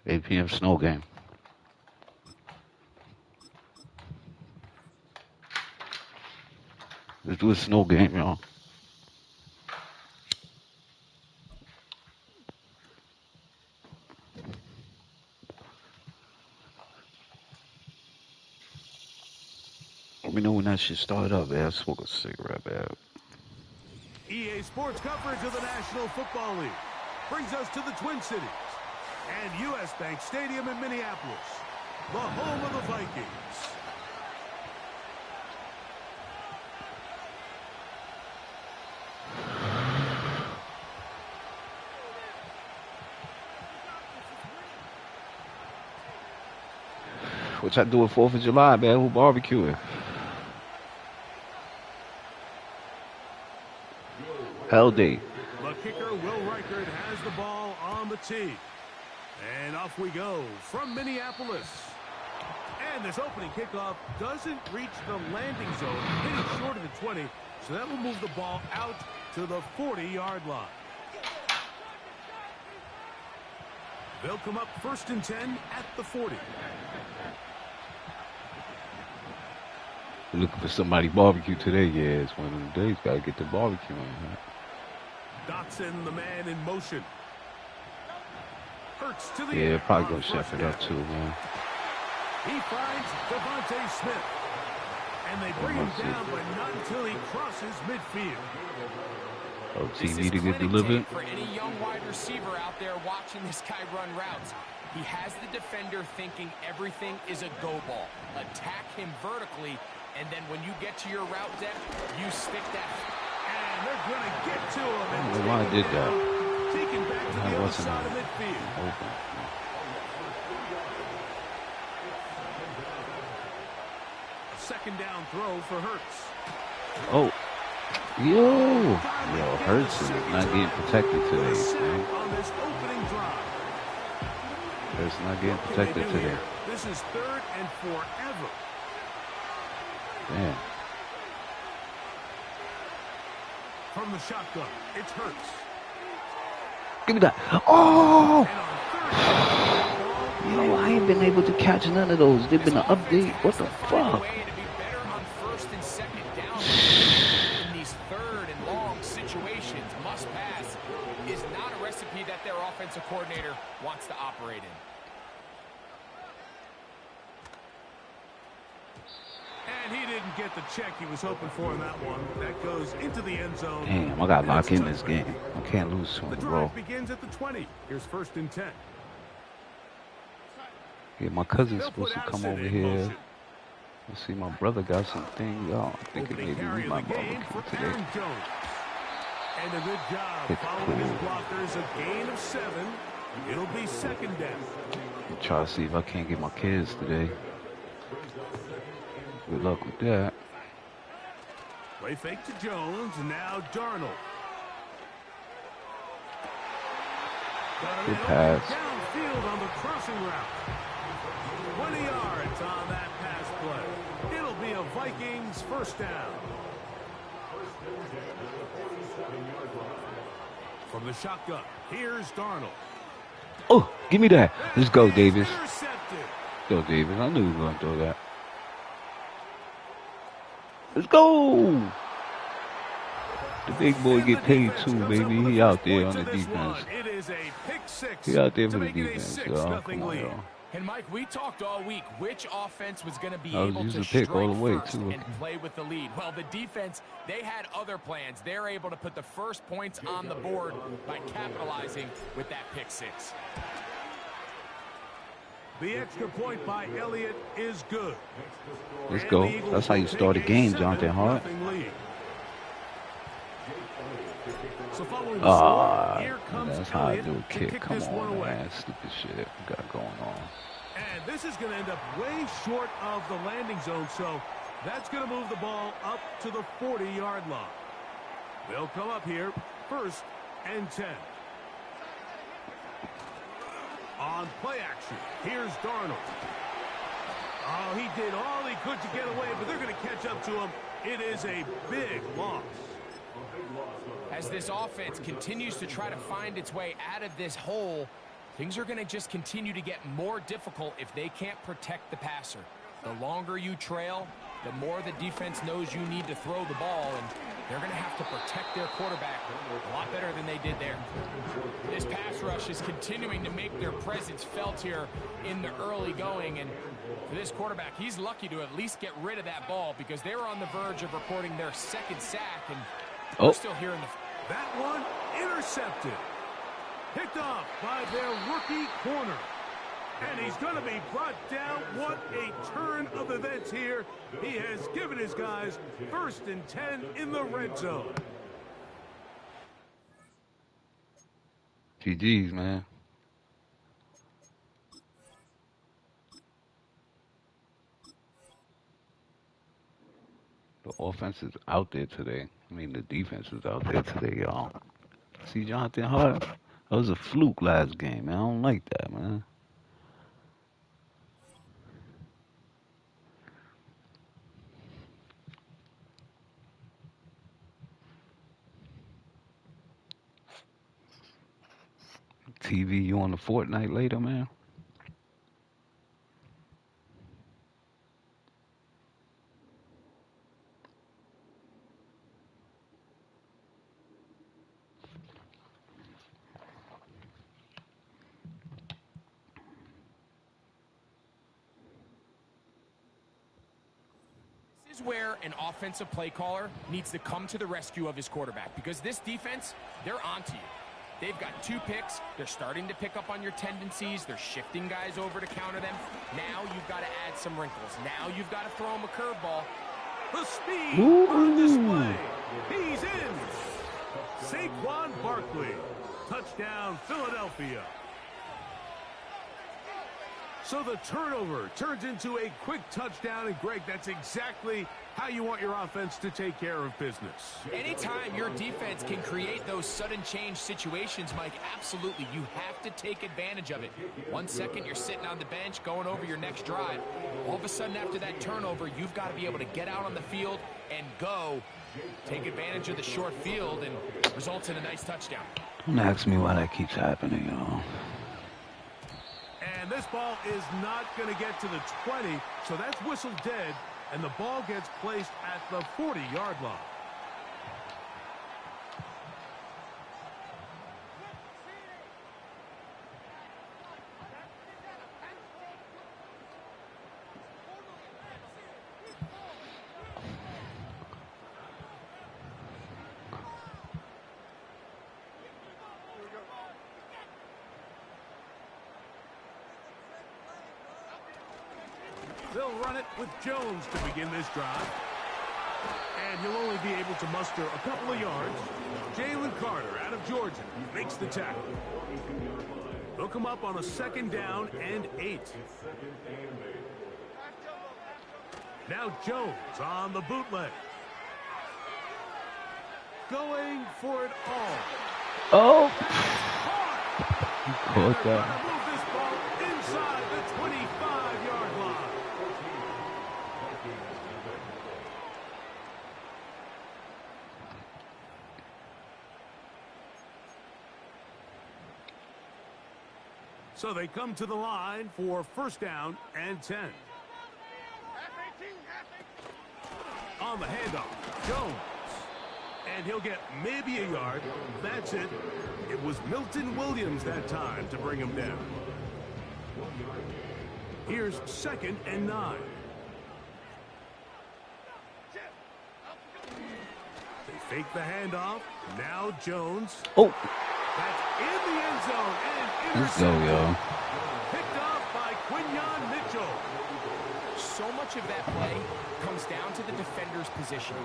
8 p.m. snow game. Let's do a snow game, y'all. Let me know when that shit start up, man. I smoke a cigarette, man. EA Sports coverage of the National Football League brings us to the Twin Cities and U.S. Bank Stadium in Minneapolis, the home of the Vikings. What y'all do at 4th of July, man? Who barbecuing? LD. The kicker, Will Reichert, has the ball on the tee. And off we go from Minneapolis. And this opening kickoff doesn't reach the landing zone, hitting short of the 20, so that will move the ball out to the 40-yard line. They'll come up 1st and 10 at the 40. Looking for somebody barbecue today, yeah. It's one of them days. Gotta get the barbecue on, huh? Dotson, the man in motion. Hurts to the Yeah, air probably on gonna chef it up too, man. He finds Devontae Smith. And they bring him down, but not until he crosses midfield. Oh, TV to get delivered. For any young wide receiver out there watching this guy run routes, he has the defender thinking everything is a go ball. Attack him vertically, and then when you get to your route depth, you stick that. And they're going to get to him. I don't know why I did that. Taken back to the other side of midfield. Open. Second down throw for Hurts. Oh. Yo, Hurts is not getting protected today, man. On this opening drive. Hurts not getting protected today. This is 3rd and forever. Man. From the shotgun, it's Hurts. Give me that. Oh! And on 3rd, Yo, I ain't been able to catch none of those. They've been an update. What the fuck? That their offensive coordinator wants to operate in. get the check he was hoping for in that one. That goes into the end zone. Damn, I got to lock in this game. I can't lose to him, The bro. drive begins at the 20. Here's 1st and 10. Yeah, my cousin's They'll supposed to put come Addison over in here. motion. Let's see, my brother got some things. I'm thinking Opening maybe carry we of might the game for barbecue today. Aaron Jones. And a good job Hit the following his pool. blockers. A gain of 7. It'll be 2nd down. Try to see if I can't get my kids today. Good luck with that. Play fake to Jones, and now Darnold. Good pass. Downfield on the crossing route. 20 yards on that pass play. It'll be a Vikings 1st down. From the shotgun, here's Darnold. Oh, give me that. Let's go, Davis. Intercepted. Go, Davis. I knew he was going to throw that. Let's go. The big boy get paid too, baby. He out there on the defense. It is a pick 6. He out there to for the make it a defense, 6-0 y'all. Come on, lead. y'all. And Mike, we talked all week which offense was going to be I was able using to pick strike all the way, first too. and play with the lead. Well, the defense, they had other plans. They're able to put the first points on the board by capitalizing with that pick 6. The extra point by Elliott is good. Let's And go. the Eagles That's how you will start a take game, 7-0 Jonathan Hart. lead. So following the Ah, score, here comes that's how I Elliott do a to kick. kick Come this one on, away. man. Stupid shit we got going on. And this is going to end up way short of the landing zone, so that's going to move the ball up to the 40-yard line. They'll come up here, 1st and 10. On play action, here's Darnold. Oh, he did all he could to get away, but they're going to catch up to him. It is a big loss. As this offense continues to try to find its way out of this hole, things are going to just continue to get more difficult if they can't protect the passer. The longer you trail, the more the defense knows you need to throw the ball, and they're going to have to protect their quarterback a lot better than they did there. This pass rush is continuing to make their presence felt here in the early going, and for this quarterback, he's lucky to at least get rid of that ball because they were on the verge of recording their 2nd sack, and we're still here in the... That one intercepted. Picked off by their rookie corner. And he's going to be brought down. What a turn of events here. He has given his guys 1st and 10 in the red zone. GG's, man. The offense is out there today. I mean, the defense is out there today, y'all. See, Jonathan Hart, that was a fluke last game, man. I don't like that, man. TV, you on the Fortnite later, man? This is where an offensive play caller needs to come to the rescue of his quarterback because this defense, they're onto you. They've got 2 picks. They're starting to pick up on your tendencies. They're shifting guys over to counter them. Now you've got to add some wrinkles. Now you've got to throw them a curveball. The speed on display. He's in. Saquon Barkley. Touchdown, Philadelphia. So the turnover turns into a quick touchdown, and Greg, that's exactly how you want your offense to take care of business. Anytime your defense can create those sudden change situations, Mike, absolutely, you have to take advantage of it. 1 second, you're sitting on the bench going over your next drive. All of a sudden, after that turnover, you've got to be able to get out on the field and go. Take advantage of the short field and results in a nice touchdown. Don't ask me why that keeps happening, y'all. And this ball is not going to get to the 20, so that's whistled dead, and the ball gets placed at the 40-yard line. They'll run it with Jones to begin this drive. And he'll only be able to muster a couple of yards. Jalen Carter out of Georgia makes the tackle. They'll come up on a 2nd down and 8. Now Jones on the bootleg. Going for it all. Oh! You caught that. Move this ball inside the 25-yard line. So they come to the line for 1st down and 10. On the handoff, Jones. And he'll get maybe a yard. That's it. It was Milton Williams that time to bring him down. Here's 2nd and 9. They fake the handoff. Now Jones. Oh! That's in the end zone and Let's go, yo. picked off by Quinyon Mitchell. So much of that play comes down to the defender's position.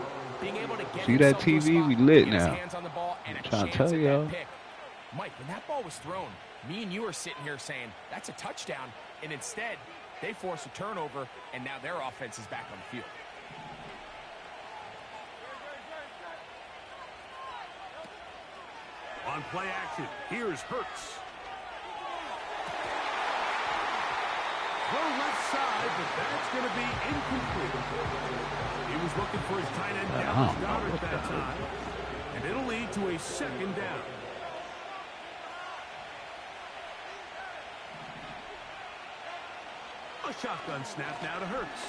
Being able to get See that himself to a TV? spot, We lit get his now. hands on the ball, and a I'm trying to chance tell at y'all. that pick. Mike, when that ball was thrown, me and you are sitting here saying, that's a touchdown. And instead, they force a turnover, and now their offense is back on the field. On play action, here's Hurts. Throw left side, but that's going to be incomplete. He was looking for his tight end Dallas Goedert that time. And it'll lead to a 2nd down. A shotgun snap now to Hurts.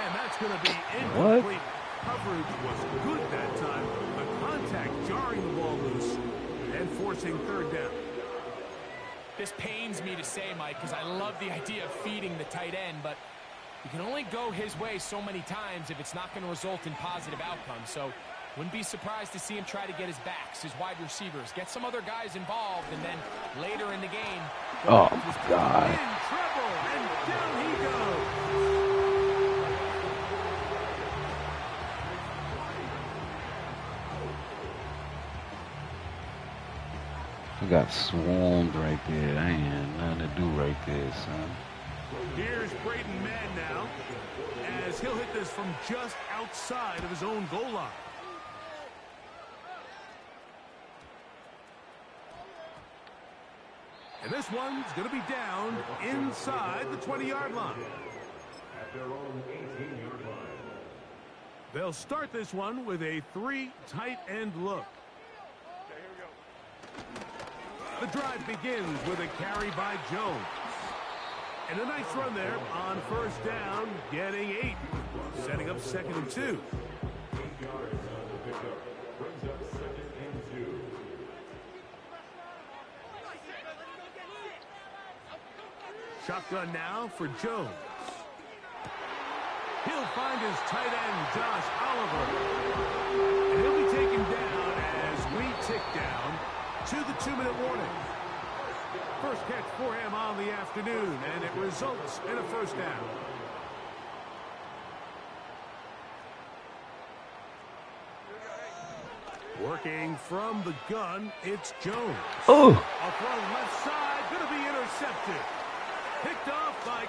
And that's going to be incomplete. Coverage was good that time. The contact jarring the ball loose and forcing 3rd down. This pains me to say, Mike, because I love the idea of feeding the tight end, but you can only go his way so many times if it's not going to result in positive outcomes. So wouldn't be surprised to see him try to get his backs, his wide receivers, get some other guys involved, and then later in the game. Oh, God. In trouble, and down he goes. I got swarmed right there. I ain't had nothing to do right there, son. Here's Braden Mann now, as he'll hit this from just outside of his own goal line. And this one's going to be down inside the 20-yard line. They'll start this one with a 3 tight end look. The drive begins with a carry by Jones. And a nice run there on 1st down, getting 8. Setting up 2nd and 2. Shotgun now for Jones. He'll find his tight end, Josh Oliver. And he'll be taken down as we tick down to the 2-minute warning. First catch for him on the afternoon, and it results in a 1st down. Working from the gun, it's Jones. Oh! A throw left side, going to be intercepted. Picked off by,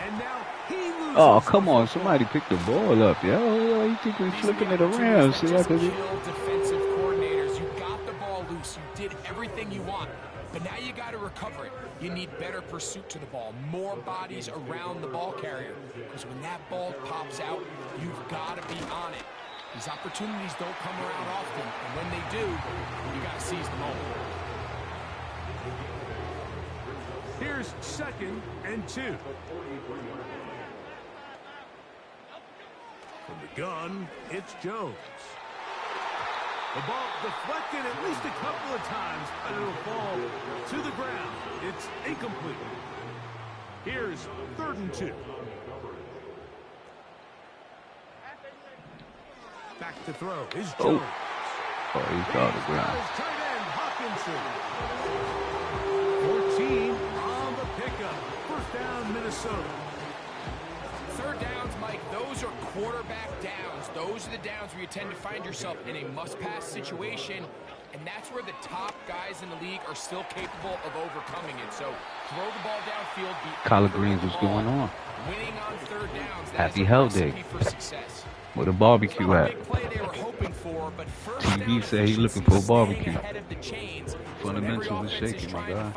and now he loses. Oh, come on. Somebody pick the ball up, yo. You think we're flipping it around. See, I could be... Defensive coordinators, you got the ball loose. You did everything you want. But now you got to recover it. You need better pursuit to the ball, more bodies around the ball carrier. Because when that ball pops out, you've got to be on it. These opportunities don't come around often, and when they do, you got to seize the moment. Here's 2nd and 2. From the gun, it's Jones. The ball deflected at least a couple of times, but it'll fall to the ground. It's incomplete. Here's 3rd and 2. Back to throw is Jones. Oh, he fell to the ground. Tight end Hawkinson. 14 on the pickup. First down, Minnesota. Third downs, Mike, those are quarterback downs. Those are the downs where you tend to find yourself in a must-pass situation, and that's where the top guys in the league are still capable of overcoming it. So throw the ball downfield. Collard greens, what's going on? Winning on third downs. Happy Hell Day. For success. Where the barbecue at? TV said he's looking for a barbecue. Chains, Fundamentals is shaking, my guy.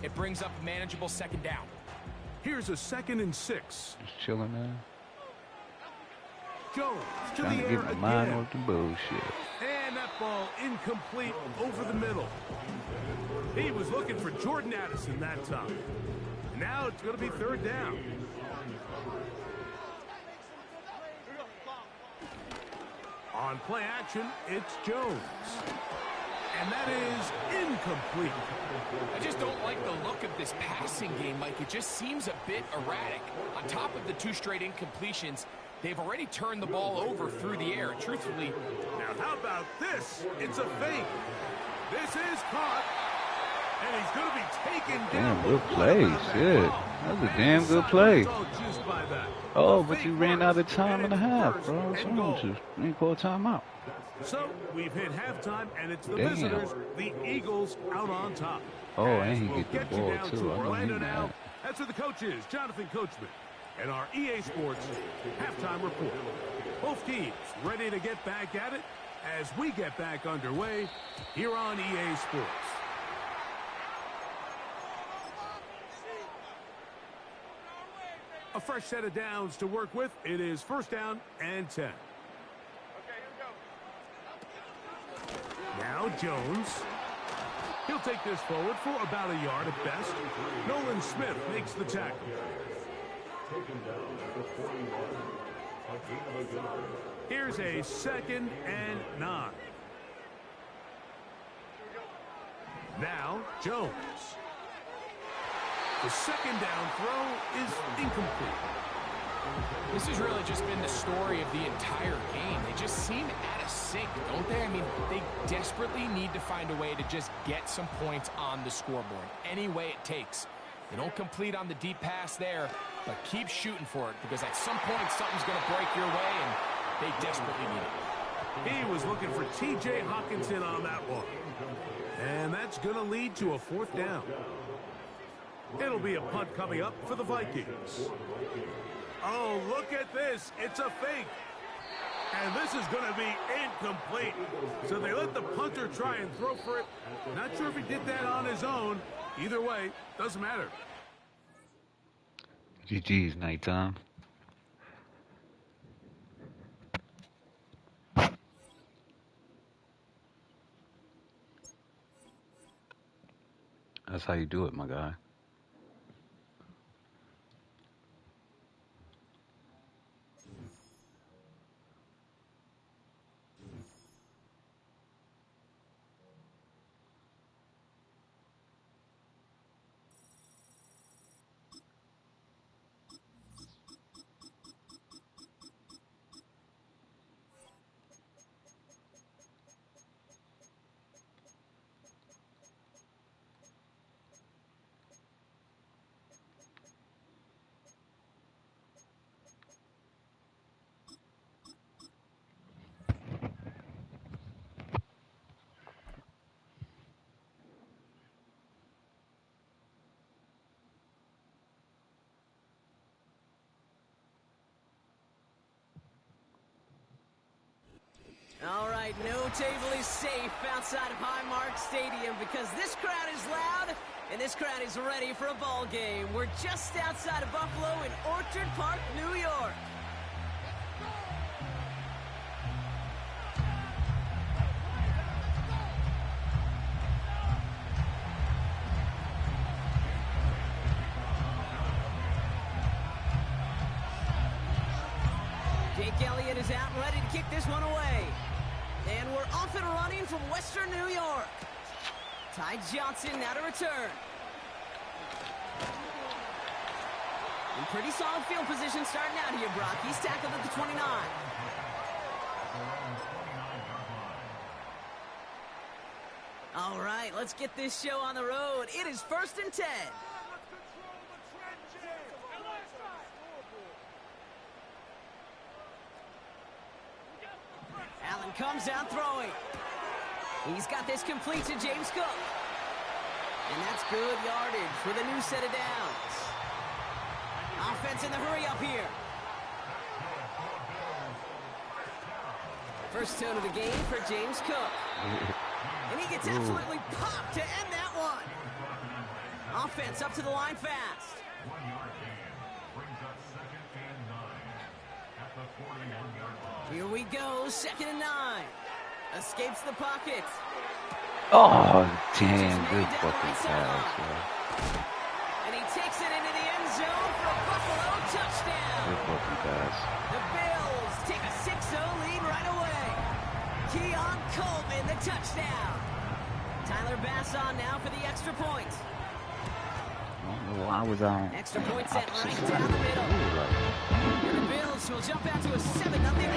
It brings up a manageable second down. Here's a 2nd and 6. Just chilling, man. Jones to Trying the to air get my mind again. off the bullshit. And that ball incomplete over the middle. He was looking for Jordan Addison that time. Now it's going to be third down. On play action, it's Jones. And that is incomplete. I just don't like the look of this passing game, Mike. It just seems a bit erratic. On top of the 2 straight incompletions, they've already turned the ball over through the air. Truthfully, now how about this? It's a fake. This is caught. And he's going to be taken down. Damn, good play. Shit. That was a damn good play. Oh, but you ran out of time and a half, bro. What's wrong with you? You ain't call timeout. So we've hit halftime, and it's the visitors, the Eagles, out on top. Oh, and he we'll get the ball, too. I know Orlando he now. mad. That's where the coach is, Jonathan Coachman. And our EA Sports halftime report. Both teams ready to get back at it as we get back underway here on EA Sports. A fresh set of downs to work with. It is first down and 10. Now Jones. He'll take this forward for about a yard at best. Nolan Smith makes the tackle. Here's a 2nd and 9. Now Jones. The second down throw is incomplete. this has really just been the story of the entire game. They just seem out of sync, don't they? I mean, they desperately need to find a way to just get some points on the scoreboard, any way it takes. They don't complete on the deep pass there, but keep shooting for it, because at some point something's going to break your way, and they desperately need it. He was looking for T.J. Hawkinson on that one. And that's going to lead to a fourth down. It'll be a punt coming up for the Vikings. Oh, look at this. It's a fake. And this is going to be incomplete. So they let the punter try and throw for it. Not sure if he did that on his own. Either way, doesn't matter. GG's nighttime. That's how you do it, my guy. All right, no table is safe outside of Highmark Stadium because this crowd is loud and this crowd is ready for a ball game. We're just outside of Buffalo in Orchard Park, New York. Jake Elliott is out and ready to kick this one away. And we're off and running from Western New York. Ty Johnson now to return. In pretty solid field position starting out here, Brock. He's tackled at the 29. All right, let's get this show on the road. It is 1st and 10. comes out throwing. He's got this complete to James Cook. And that's good yardage for the new set of downs. Offense in the hurry up here. First tone of the game for James Cook. And he gets absolutely popped to end that one. Offense up to the line fast. Here we go, 2nd and 9. Escapes the pocket. Oh, damn, good fucking pass, bro. And he takes it into the end zone for a Buffalo touchdown. Good fucking pass. The Bills take a 6-0 lead right away. Keon Coleman, the touchdown. Tyler Bass on now for the extra point. I don't know why I was on. Extra point set right down the middle. And the Bills will jump out to a 7-0 lead.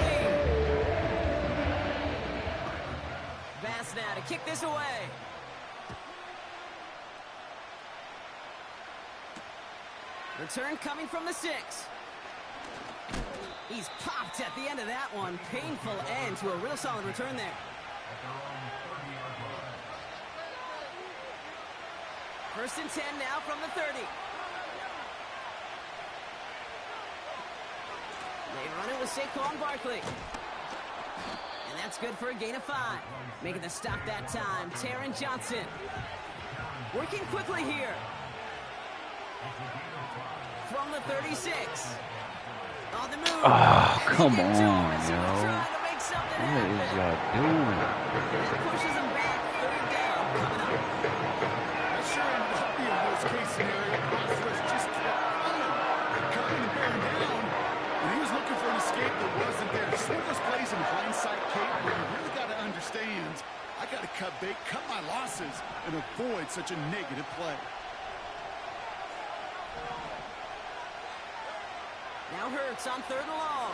Bass now to kick this away. Return coming from the 6. He's popped at the end of that one. Painful end to a real solid return there. First and 10 now from the 30. They run it with Saquon Barkley. And that's good for a gain of 5. Making the stop that time, Taron Johnson. Working quickly here. From the 36. On the move. Oh, come on, yo. What is y'all doing? That pushes him back. 3rd down coming up. That sure ended up being a worst-case scenario. Osweiss just kept coming and bearing down. And he was looking for an escape that wasn't there. Just one of those plays in hindsight, Kate, where you really got to understand, I got to cut bait, cut my losses, and avoid such a negative play. Now Hurts on 3rd and long.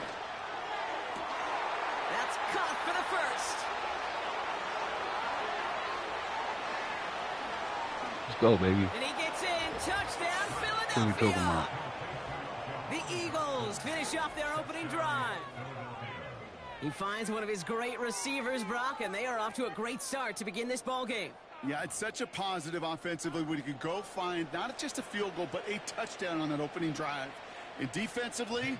That's caught for the first. Let's go, baby. And he gets in. Touchdown, What are we talking Philadelphia. about? The Eagles finish off their opening drive. He finds one of his great receivers, Brock, and they are off to a great start to begin this ball game. Yeah, it's such a positive offensively when you can go find not just a field goal, but a touchdown on that opening drive. And defensively,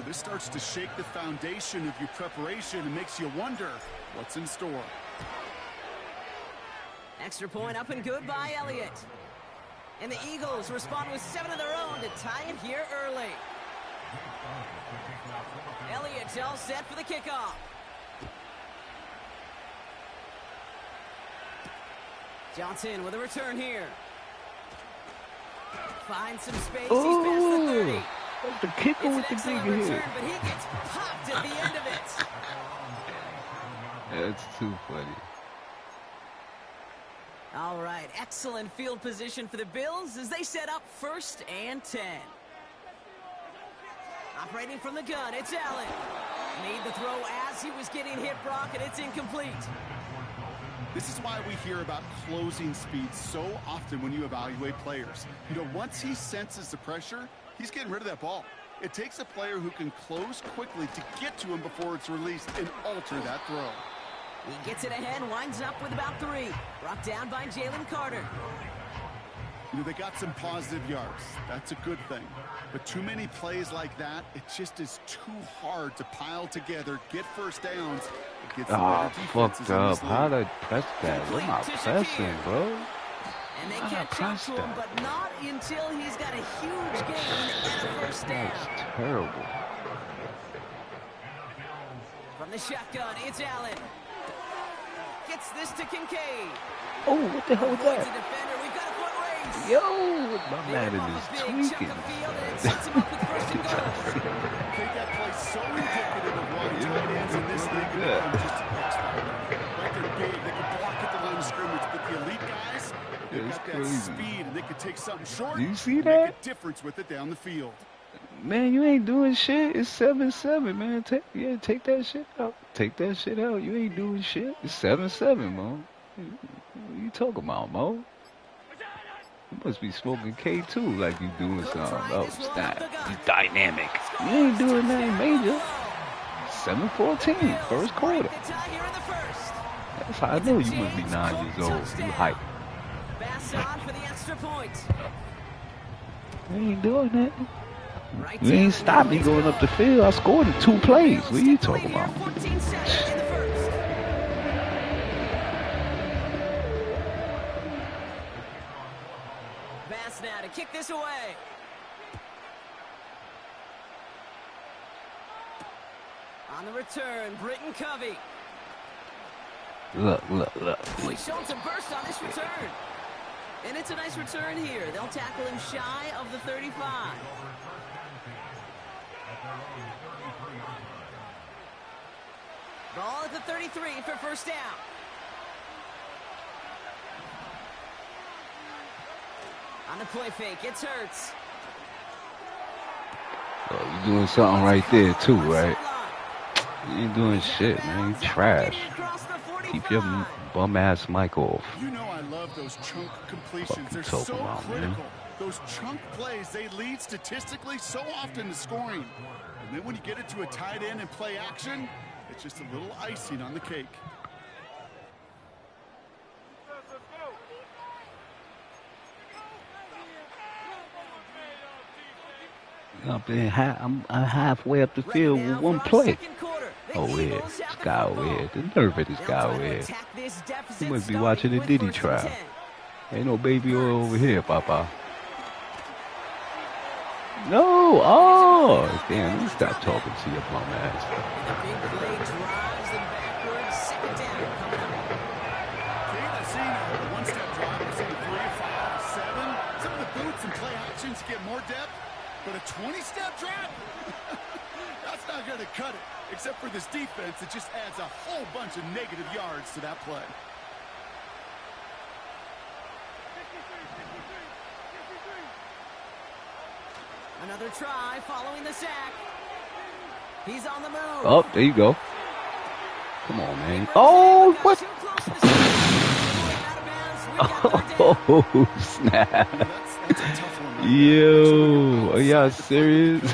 this starts to shake the foundation of your preparation and makes you wonder what's in store. Extra point up and good by Elliott. And the Eagles respond with 7 of their own to tie it here early. Elliott's all set for the kickoff. Johnson with a return here. Finds some space. He's past the 30. The kicker It's with the an excellent big return, hit. but he gets popped at the end of it. That's too funny. All right, excellent field position for the Bills as they set up 1st and 10. Operating from the gun, it's Allen. Made the throw as he was getting hit, Brock, and it's incomplete. This is why we hear about closing speed so often when you evaluate players. You know, once he senses the pressure, he's getting rid of that ball. It takes a player who can close quickly to get to him before it's released and alter that throw. He gets it ahead, winds up with about 3. Brought down by Jalen Carter. You know, they got some positive yards. That's a good thing. But too many plays like that, it just is too hard to pile together, get first downs. It gets Fucked up. How'd I press that? What am I pressing, bro? And they catch up to him, but not until he's got a huge gain and a first down. That's terrible. From the shotgun, it's Allen. Gets this to Kincaid. Oh, what the hell was Avoids that? a defender. We've got a foot race. Yo, my They man rip off is a big tweaking. chunk of field, and it sets him up with 1st and goal. I think that play so indicative of why tight ends in this league have become just expert. Right, they're big, they can block at the line of scrimmage, but the elite guys, they've got that speed, and they can take something short You see and make that? a difference with it down the field. Man, you ain't doing shit. It's 7-7, man. Take that shit out. Take that shit out. You ain't doing shit. It's 7-7, Mo. What you talking about, Mo? You must be smoking K2 like you doing something. Oh, snap. You dynamic. You ain't doing nothing major. 7-14, first quarter. That's how I know you must be 9 years old. You hype. Bass on for the extra point. We ain't doing that. You ain't stopped me going up the field. I scored in 2 plays. What are you talking about? 14 seconds in the first. Bass now to kick this away. On the return, Britton Covey. Look. Oh, he's showing some burst on this return. And it's a nice return here. They'll tackle him shy of the 35. Ball at the 33 for first down. On the play fake, it's Hurts. Oh, you doing something right there too, right? You ain't doing shit, man. You trash. Keep your bum ass mic off. You know I love those chunk completions. They're so critical. Those chunk plays, they lead statistically so often to scoring. And then when you get it to a tight end and play action, it's just a little icing on the cake. Up there, I'm halfway up the field with 1 play. Oh, yeah. This guy over here. The nerve of this guy over here. You must be watching the Diddy trial. Ain't no baby oil over here, Papa. No! Oh! Damn, let me stop talking to your bum ass. One-step drive, we're seeing 3, 5, 7. Some of the boots and play actions get more depth. But a 20-step drop? That's not going to cut it. Except for this defense, it just adds a whole bunch of negative yards to that play. Another try following the sack. He's on the move. Oh, there you go. Come on, man. Oh, what? Oh, snap. Yo, are y'all serious?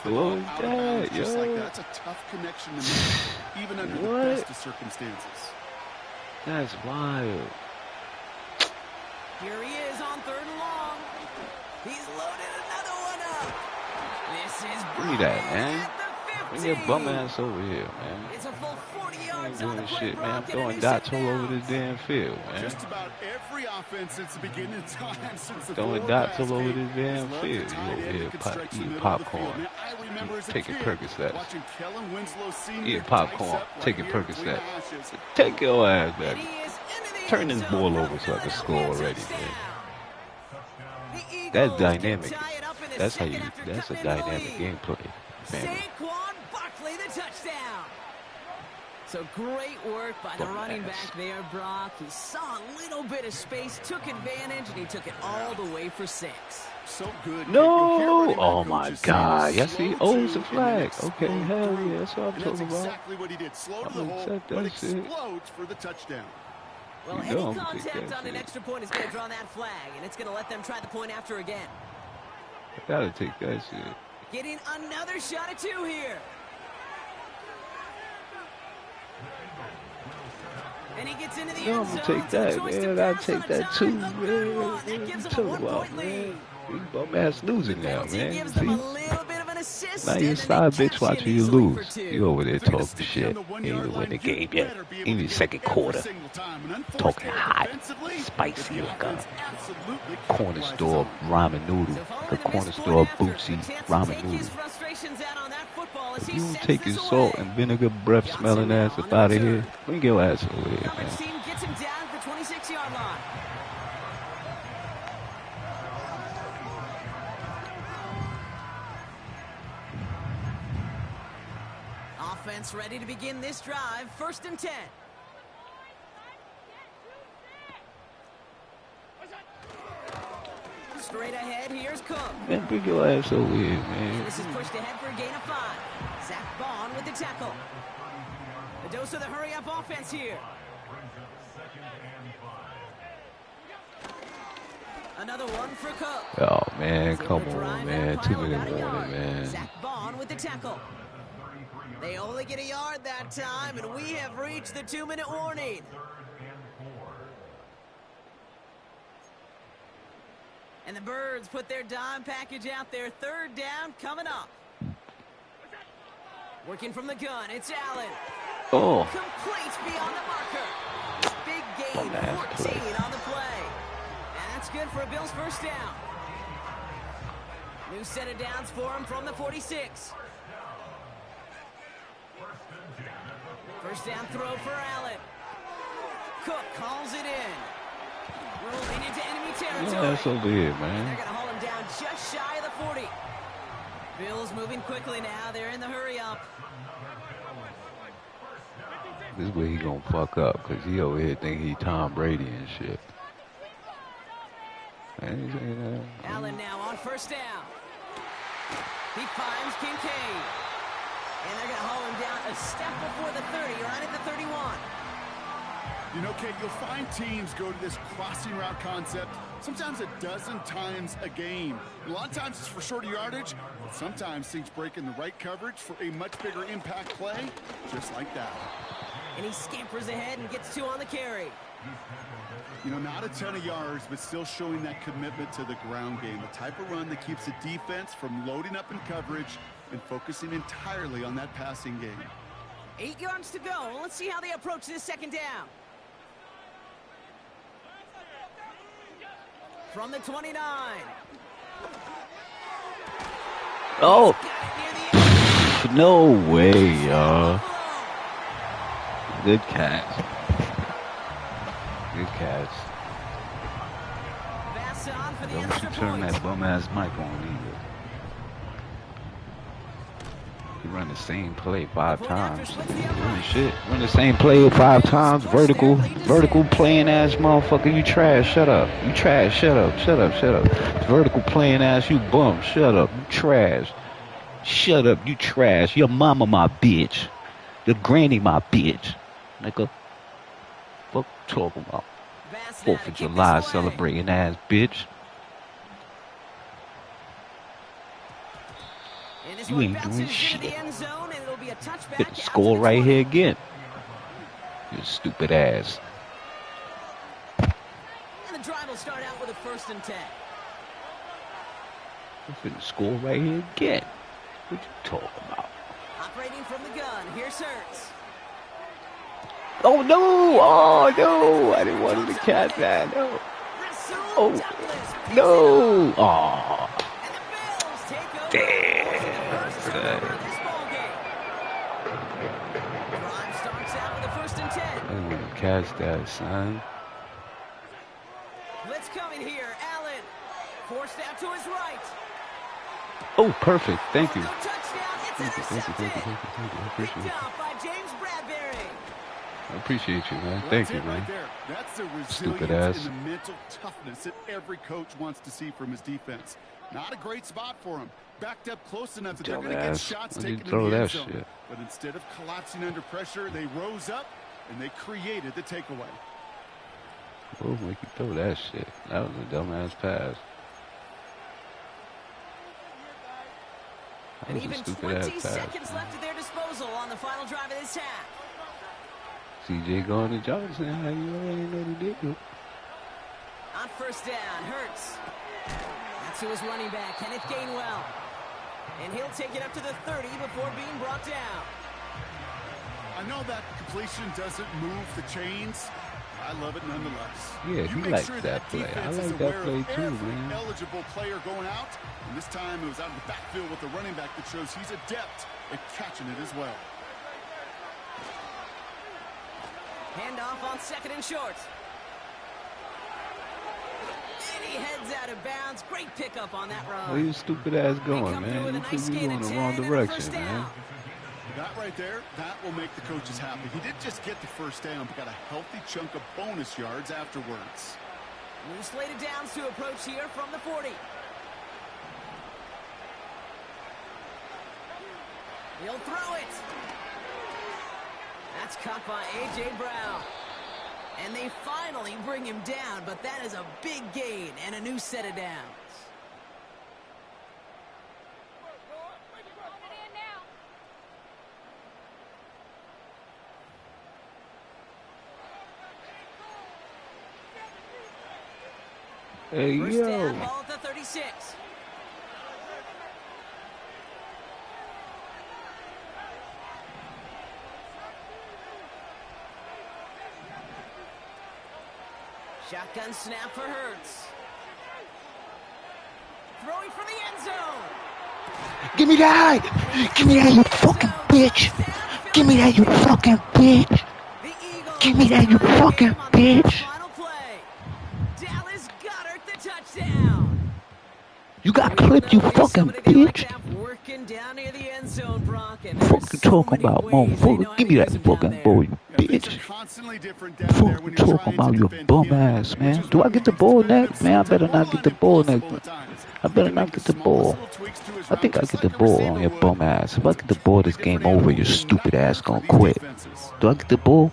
What was that, yo? That's a tough connection to make, even under the best of circumstances. That's wild. Here he is on 3rd and long. He's loaded another one up. This is Give me that, man. Bring your bum ass over here, man. It's a full 40 yards doing on the shit, man. I'm clock throwing dots all over this damn field, man. Just about every offense since the beginning of time, since the throwing dots all over this damn field. You over here eating popcorn, taking Percocets. Eating popcorn, taking Percocets. Take your ass back. Turn this ball over so I can score already, man. That's dynamic. That's how you. That's a dynamic gameplay. Saquon Barkley, the touchdown. So great work by the running back there, Brock. He saw a little bit of space, took advantage, and he took it all the way for 6. So good. No! Oh my God! Yes, he owns the flag. Okay, hell yeah, that's what I'm talking about. Exactly what he did. Slow to the hole, but explodes for the touchdown. Well, any contact on an extra point is going to draw that flag, and it's going to let them try the point after again. I gotta take that shit. Getting another shot at 2 here. And he gets into the end zone. I'm gonna take that, man. I'll take that too, man. What are you talking about, man? You bum ass losing now, man. See? Now you side bitch watching you lose. You over there talking shit. Ain't even win the game yet. Ain't even 2nd quarter. Talking hot, spicy like a corner store ramen noodle. The corner store Bootsy ramen noodle. If you don't take your salt and vinegar breath smelling ass up out of here, bring your ass over here, man. Gets him down at the 26-yard line. Offense ready to begin this drive. 1st and 10. Straight ahead, here's Cook. Man, bring your ass over here, man. This is pushed ahead for a gain of 5. Zach Bond with the tackle. A dose of the hurry-up offense here. Another one for Cook. Oh, man, come on, man. 2-minute warning, man. Zach Bond with the tackle. They only get a yard that time, and we have reached the 2-minute warning. And the Birds put their dime package out there. Third down coming up. Working from the gun, it's Allen. Oh. Complete beyond the marker. Big gain, 14 on the play. And that's good for a Bills first down. New set of downs for him from the 46. First down throw for Allen. Cook calls it in. Rolling into enemy territory. Yeah, that's over here, man. They're going to haul him down just shy of the 40. Bills moving quickly now. They're in the hurry up. This is where he gonna fuck up, because he over here think he Tom Brady and shit. Allen now on first down. He finds Kincaid. And they're going to haul him down a step before the 30, right at the 31. You know, Kate, you'll find teams go to this crossing route concept sometimes a dozen times a game. A lot of times it's for shorter yardage, but sometimes things break in the right coverage for a much bigger impact play, just like that. And he scampers ahead and gets 2 on the carry. You know, not a ton of yards, but still showing that commitment to the ground game. The type of run that keeps the defense from loading up in coverage and focusing entirely on that passing game. 8 yards to go. Let's see how they approach this second down. From the 29. Oh! No way, y'all. Good catch. Good catch. Don't you turn that bum-ass mic on either. You run the same play 5 times. Shit. Run the same play 5 times. Vertical playing ass motherfucker. You trash. Shut up. You trash. Shut up. Shut up. Shut up. Vertical playing ass. You bum. Shut up. You trash. Shut up. You trash. Your mama my bitch. Your granny my bitch. Nigga. Fuck talking about. 4th of July celebrating ass bitch. You ain't doing shit. Get the score right here again. You stupid ass. And the drive will start out with a 1st and 10. You get the score right here again. What you talking about? Operating from the gun. Here's Hurts. Oh no! Oh no! I didn't want him to catch that. No. Oh no! Oh. Damn. Good. Drive starts out with a 1st and 10. I didn't want to catch that, son. Blitz coming here. Allen forced out to his right. Oh, perfect. Thank you. No touchdown. It's intercepted. Picked up by James Bradbury. I appreciate you, man. Thank you, man. That's the Stupid resilience ass. and the mental toughness that every coach wants to see from his defense. Not a great spot for him. Backed up close enough that they're going to get shots taken in the end zone. Shit? But instead of collapsing under pressure, they rose up and they created the takeaway. Oh, make you throw that shit. That was a dumbass pass. That And was a even stupid 20 ass pass. seconds left at their disposal on the final drive of this half. CJ going to Johnson. How you already know the deal? On first down, Hurts. That's who is running back, Kenneth Gainwell. And he'll take it up to the 30 before being brought down. I know that completion doesn't move the chains. I love it nonetheless. Yeah, he likes that play. I like that play too, man. Eligible player going out, and this time it was out of the backfield with the running back that shows he's adept at catching it as well. Handoff on 2nd and short. And he heads out of bounds. Great pickup on that run. Where you stupid ass going, man? You think you going the wrong direction, man. That right there, that will make the coaches happy. He didn't just get the first down, but got a healthy chunk of bonus yards afterwards. New slated downs to approach here from the 40. He'll throw it. That's caught by A.J. Brown. And they finally bring him down, but that is a big gain and a new set of downs. Hey, First yo. down, ball at the 36. Shotgun snap for Hurts. Throwing for the end zone. Give me that! Give me that, you fucking bitch! Give me that, you fucking bitch! Give me that, you fucking bitch! Dallas Goedert the touchdown. You got clipped, you fucking bitch! Working down near the end zone, Brock. Fuck you talking about, motherfucker? Give me that fucking ball, you bitch! Fuck you talking about, you bum ass, man? Do I get the ball next? Man, I better not get the ball next. I better not get the ball. I think I get the ball on your bum ass. If I get the ball, this game over. Your stupid ass gonna quit. Do I get the ball?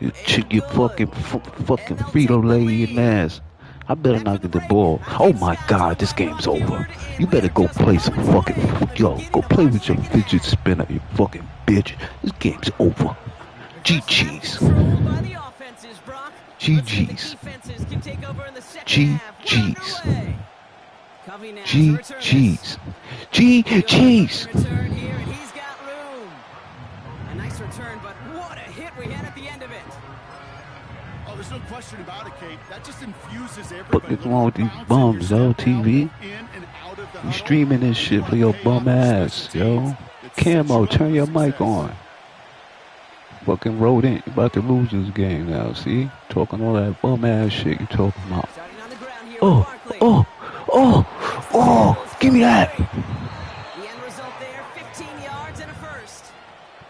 You fucking Frito-Lay eating ass. I better not get the ball. Oh my God, this game's over. You better go play some fucking, go play with your fidget spinner, you fucking bitch. This game's over. GG's. GG's. GG's. GG's. GG's. Return here, and he's got room. A nice return, but what a hit we had at the end of it. Oh, there's no question about it, Kate. That just infuses everybody. What is wrong with these bums, yo, TV? You streaming this shit for your bum ass, yo. Camo, turn your mic on. Fucking rodent, you about to lose this game now, see? Talking all that bum ass shit you talking about. Oh, give me that. The end result there, 15 yards and a first.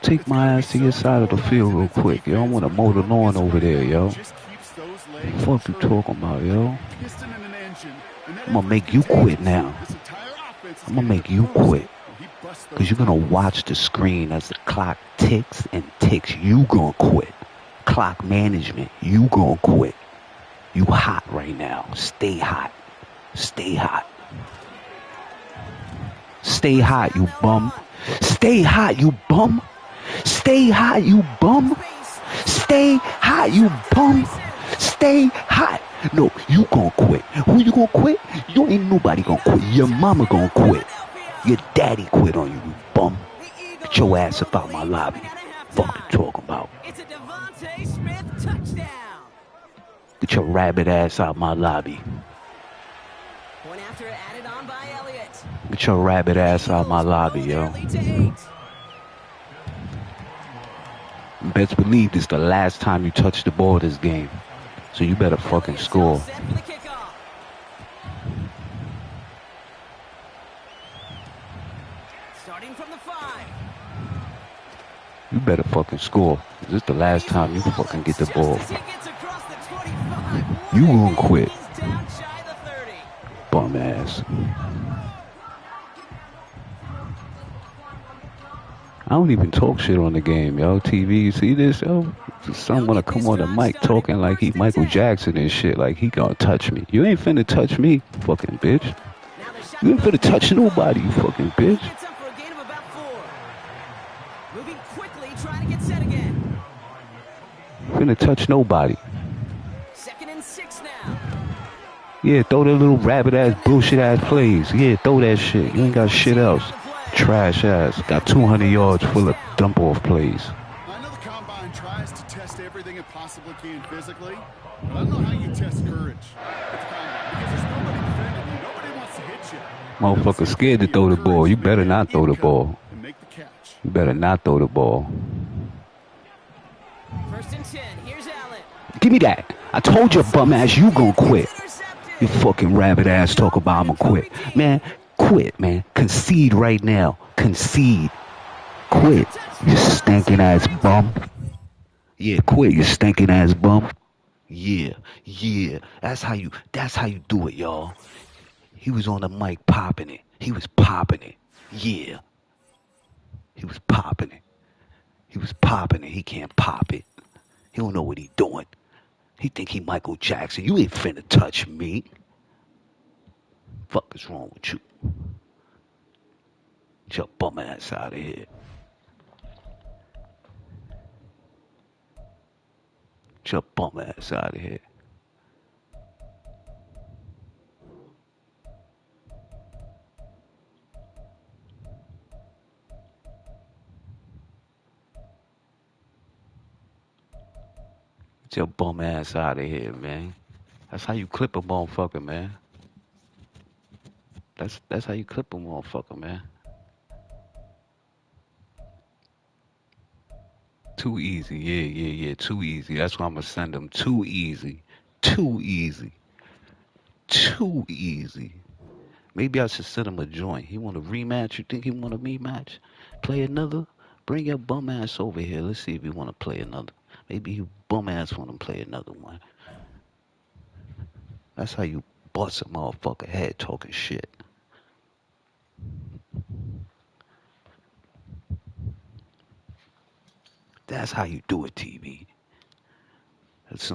Take my ass to your side of the field real quick, yo. I want to mow the lawn over there, yo. Fuck you talking about, yo? I'm gonna make you quit now. I'm gonna make you quit. Because you're gonna watch the screen as the clock ticks and ticks. You gonna quit. Clock management, you gonna quit. You hot right now. Stay hot. Stay hot. Stay hot, you bum. Stay hot, you bum. Stay hot, you bum. Stay hot, you bum. Stay hot. No, you gonna quit. Who you gonna quit? You ain't nobody gonna quit. Your mama gonna quit. Your daddy quit on you, you bum. Get your ass up out my lobby. Fuck you talking about. It's a Devontae Smith touchdown. Get your rabbit ass out my lobby. Point after it added on by Elliott. Get your rabbit ass out my lobby, yo. Best believe this is the last time you touch the ball this game. So you better fucking score. Starting from the 5. You better fucking score. This is the last time you fucking get the ball. You gonna quit. Bum ass. I don't even talk shit on the game, yo. TV, you see this, yo? Some wanna come on the mic talking like he Michael Jackson and shit, like he gonna touch me. You ain't finna touch me, fucking bitch. You ain't finna touch nobody, you fucking bitch. Moving quickly, trying to get set again. Finna touch nobody. 2nd and 6 now. Yeah, throw that little rabbit ass bullshit ass plays. Yeah, throw that shit. You ain't got shit else. Trash ass. Got 200 yards full of dump off plays. I know the combine tries to test everything it possibly can physically, but I don't know how you test courage at the combine because there's nobody defending you. Nobody wants to hit you. Motherfucker scared to throw the ball. You better not throw the ball. You better not throw the ball. 1st and 10. Here's Allen. Give me that. I told you, bum ass, you gonna quit. You fucking rabbit ass talk about I'ma quit. Man, quit, man. Concede right now. Concede. Quit. You stinking ass bum. Yeah, quit, you stinking ass bum. Yeah. That's how you do it, y'all. He was on the mic popping it. He was popping it. Yeah. He was popping it. He was popping it. He can't pop it. He don't know what he doing. He think he Michael Jackson. You ain't finna touch me. Fuck is wrong with you? Get your bum ass out of here. Get your bum ass out of here. Get your bum ass out of here, man. That's how you clip a motherfucker, man. That's how you clip a motherfucker, man. Too easy, yeah. Too easy. That's why I'm gonna send him. Too easy. Too easy. Too easy. Maybe I should send him a joint. He want a rematch? You think he want a rematch? Play another? Bring your bum ass over here. Let's see if he want to play another. Maybe you bum ass want to play another one. That's how you bust a motherfucker head talking shit. That's how you do it, TV. That's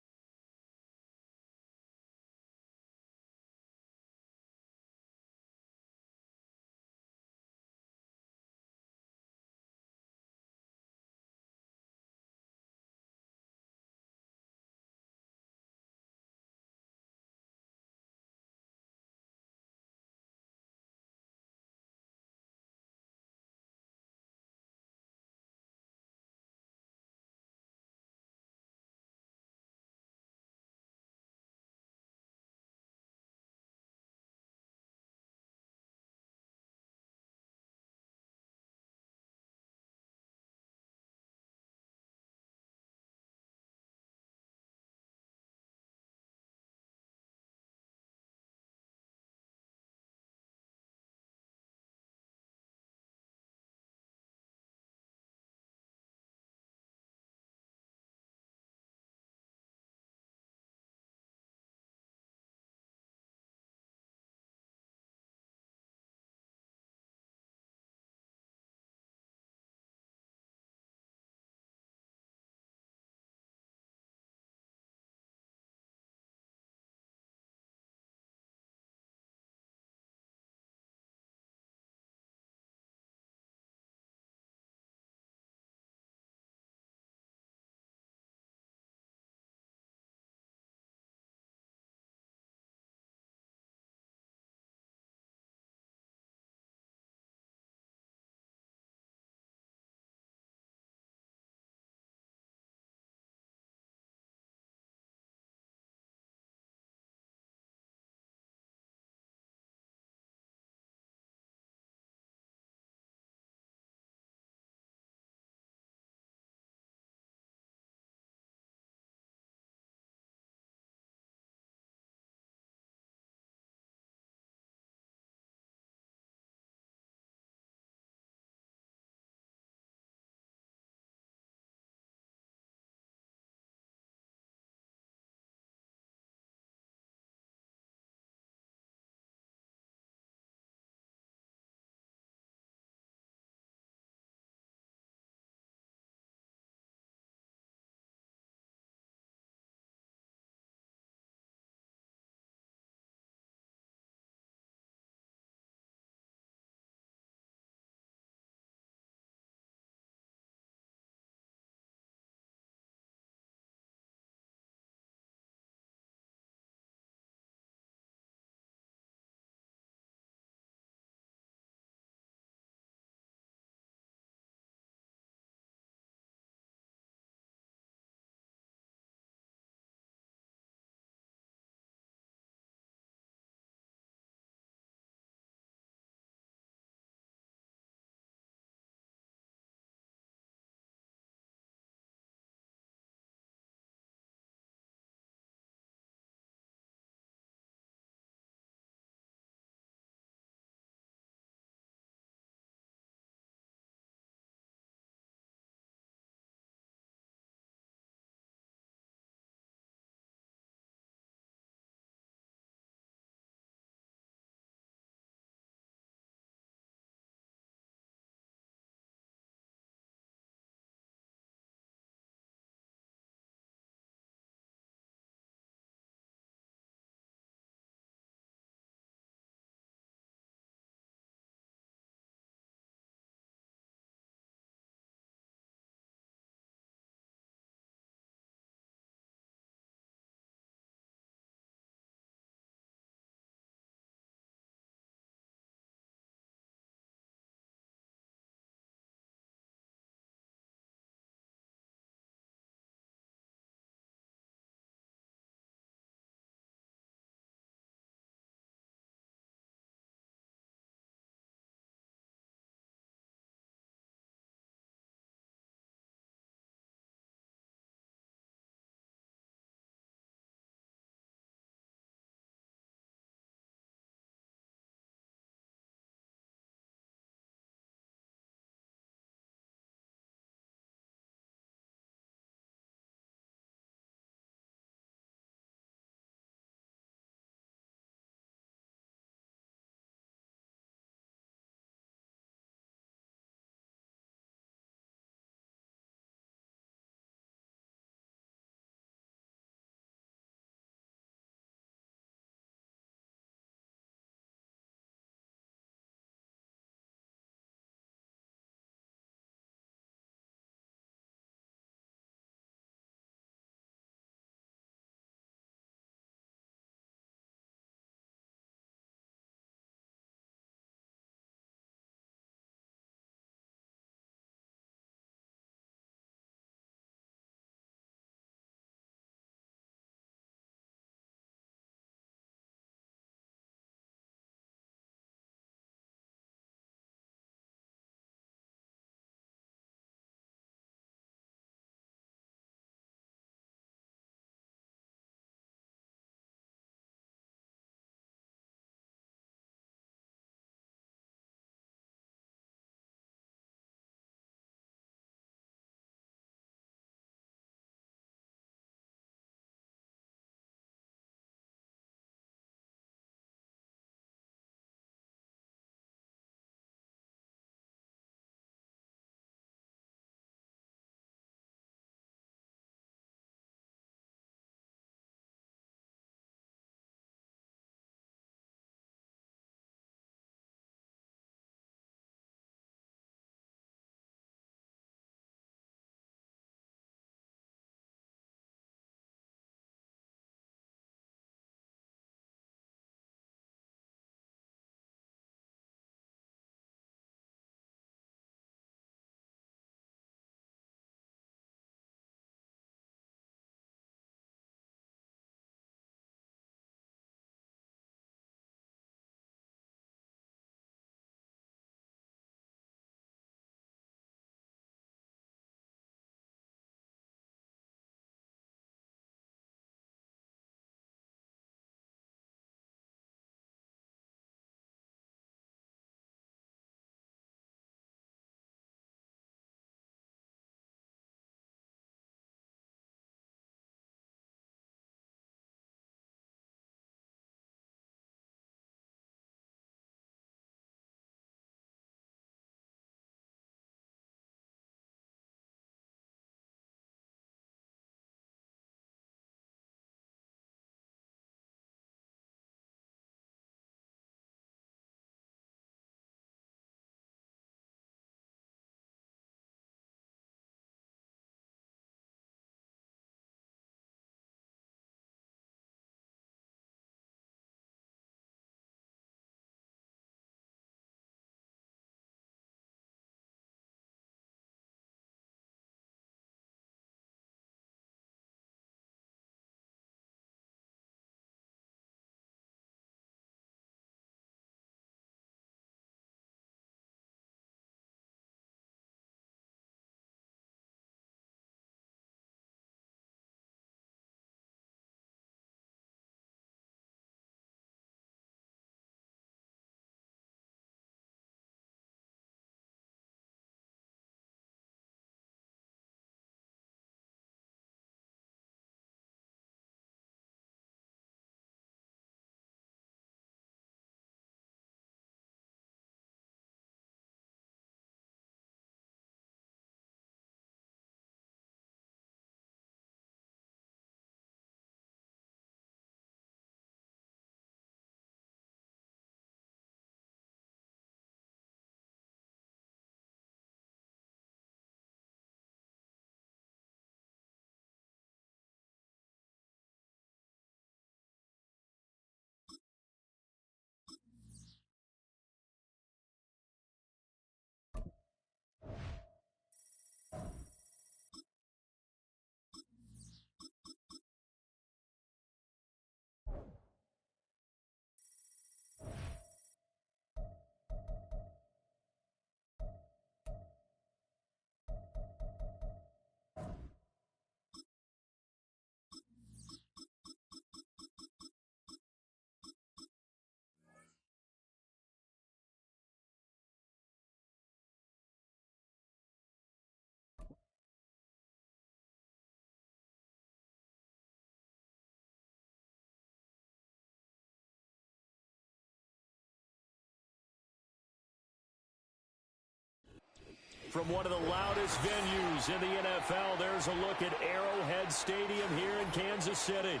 from one of the loudest venues in the NFL. There's a look at Arrowhead Stadium here in Kansas City.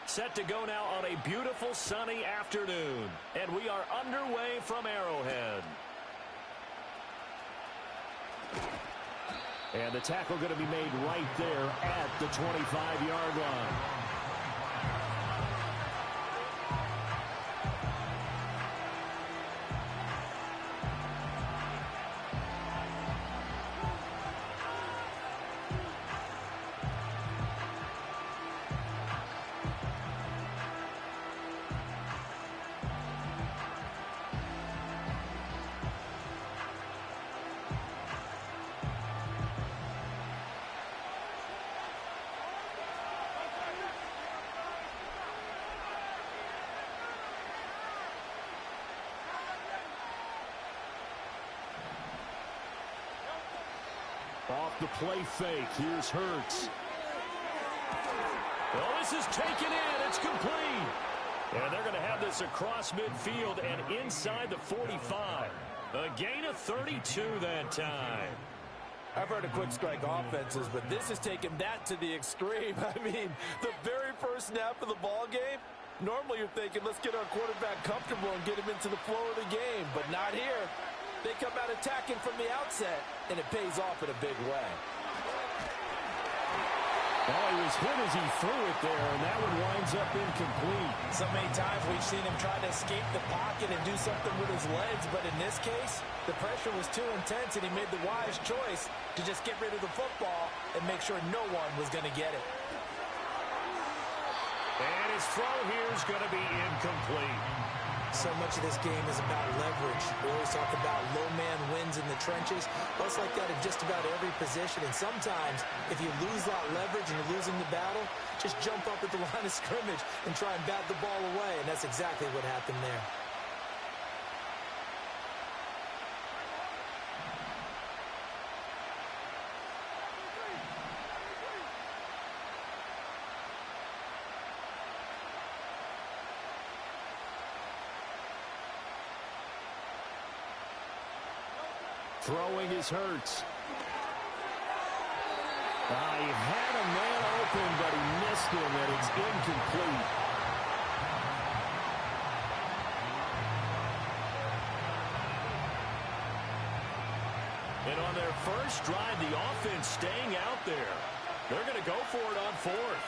Set to go now on a beautiful sunny afternoon. And we are underway from Arrowhead. And the tackle going to be made right there at the 25-yard line. Off the play fake. Here's Hurts. Well, this is taken in. It's complete. And they're going to have this across midfield and inside the 45. A gain of 32 that time. I've heard of quick strike offenses, but this is taking that to the extreme. I mean, the very first snap of the ball game, normally you're thinking, let's get our quarterback comfortable and get him into the flow of the game, but not here. They come out attacking from the outset, and it pays off in a big way. Oh, he was hit as he threw it there, and that one winds up incomplete. So many times we've seen him try to escape the pocket and do something with his legs, but in this case, the pressure was too intense, and he made the wise choice to just get rid of the football and make sure no one was going to get it. And his throw here is going to be incomplete. So much of this game is about leverage. We always talk about low man wins in the trenches. Well, it's like that in just about every position. And sometimes, if you lose that leverage and you're losing the battle, just jump up at the line of scrimmage and try and bat the ball away. And that's exactly what happened there. Throwing is Hurts. He had a man open, but he missed him, and it's incomplete. And on their first drive, the offense staying out there. They're going to go for it on fourth.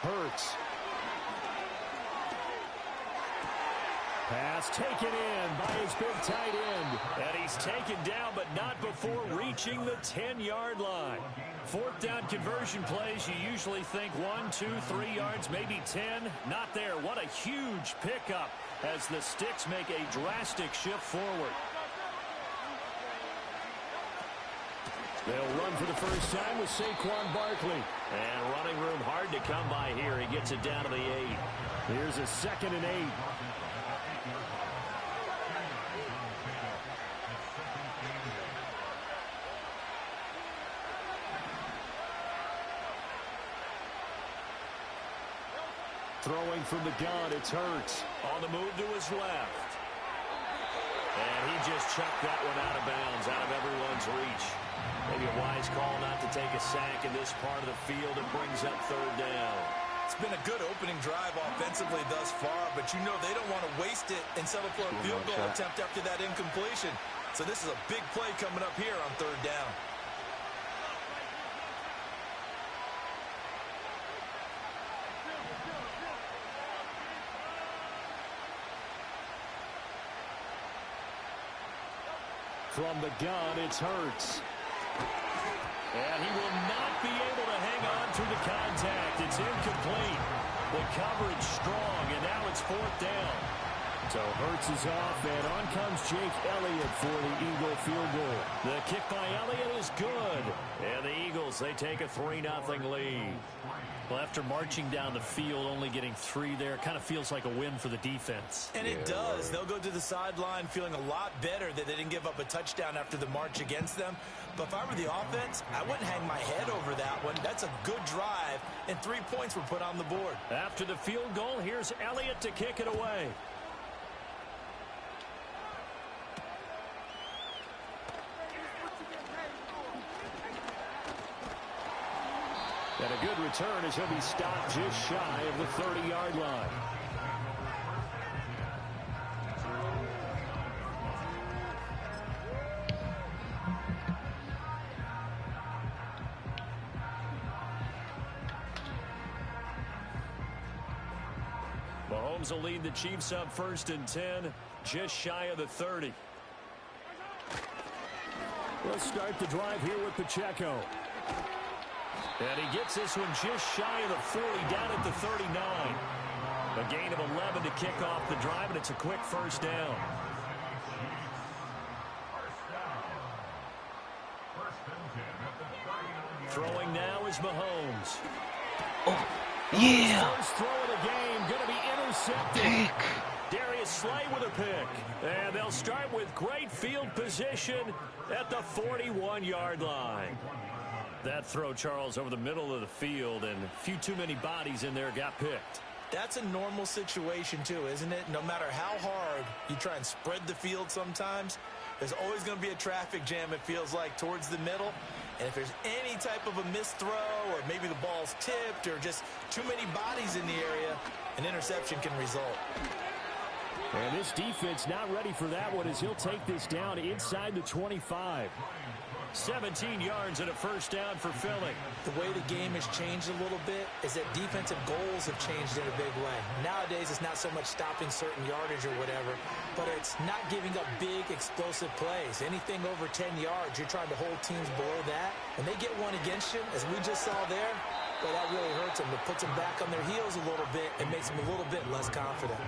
Hurts. Pass taken in by his big tight end. And he's taken down, but not before reaching the 10-yard line. Fourth down conversion plays, you usually think 1, 2, 3 yards, maybe 10. Not there. What a huge pickup as the Sticks make a drastic shift forward. They'll run for the first time with Saquon Barkley. And running room hard to come by here. He gets it down to the 8. Here's a 2nd and 8. Throwing from the gun, it's Hurts. On the move to his left. And he just chucked that one out of bounds, out of everyone's reach. Maybe a wise call not to take a sack in this part of the field. It brings up third down. It's been a good opening drive offensively thus far, but you know they don't want to waste it and settle for a field goal attempt after that incompletion. So this is a big play coming up here on third down. From the gun, it's Hurts. And he will not be able to hang on through the contact. It's incomplete. The coverage strong, and now it's 4th down. So Hurts is off, and on comes Jake Elliott for the Eagle field goal. The kick by Elliott is good. And the Eagles, they take a 3-0 lead. Well, after marching down the field, only getting 3 there, kind of feels like a win for the defense. And it does. They'll go to the sideline feeling a lot better that they didn't give up a touchdown after the march against them. But if I were the offense, I wouldn't hang my head over that one. That's a good drive, and 3 points were put on the board. After the field goal, here's Elliott to kick it away. And a good return as he'll be stopped just shy of the 30-yard line. Mahomes will lead the Chiefs up 1st and 10, just shy of the 30. Let's start the drive here with Pacheco. And he gets this one just shy of the 40, down at the 39. A gain of 11 to kick off the drive, and it's a quick 1st down. Throwing now is Mahomes. Oh, yeah. First throw of the game, going to be intercepted. Pick. Darius Slay with a pick. And they'll start with great field position at the 41-yard line. That throw, Charles, over the middle of the field, and a few too many bodies in there got picked. That's a normal situation, too, isn't it? No matter how hard you try and spread the field sometimes, there's always going to be a traffic jam, it feels like, towards the middle. And if there's any type of a missed throw, or maybe the ball's tipped, or just too many bodies in the area, an interception can result. And this defense not ready for that one as he'll take this down inside the 25. 17 yards and a 1st down for Philly. The way the game has changed a little bit is that defensive goals have changed in a big way. Nowadays, it's not so much stopping certain yardage or whatever, but it's not giving up big, explosive plays. Anything over 10 yards, you're trying to hold teams below that. And they get one against you, as we just saw there, but that really hurts them. It puts them back on their heels a little bit and makes them a little bit less confident.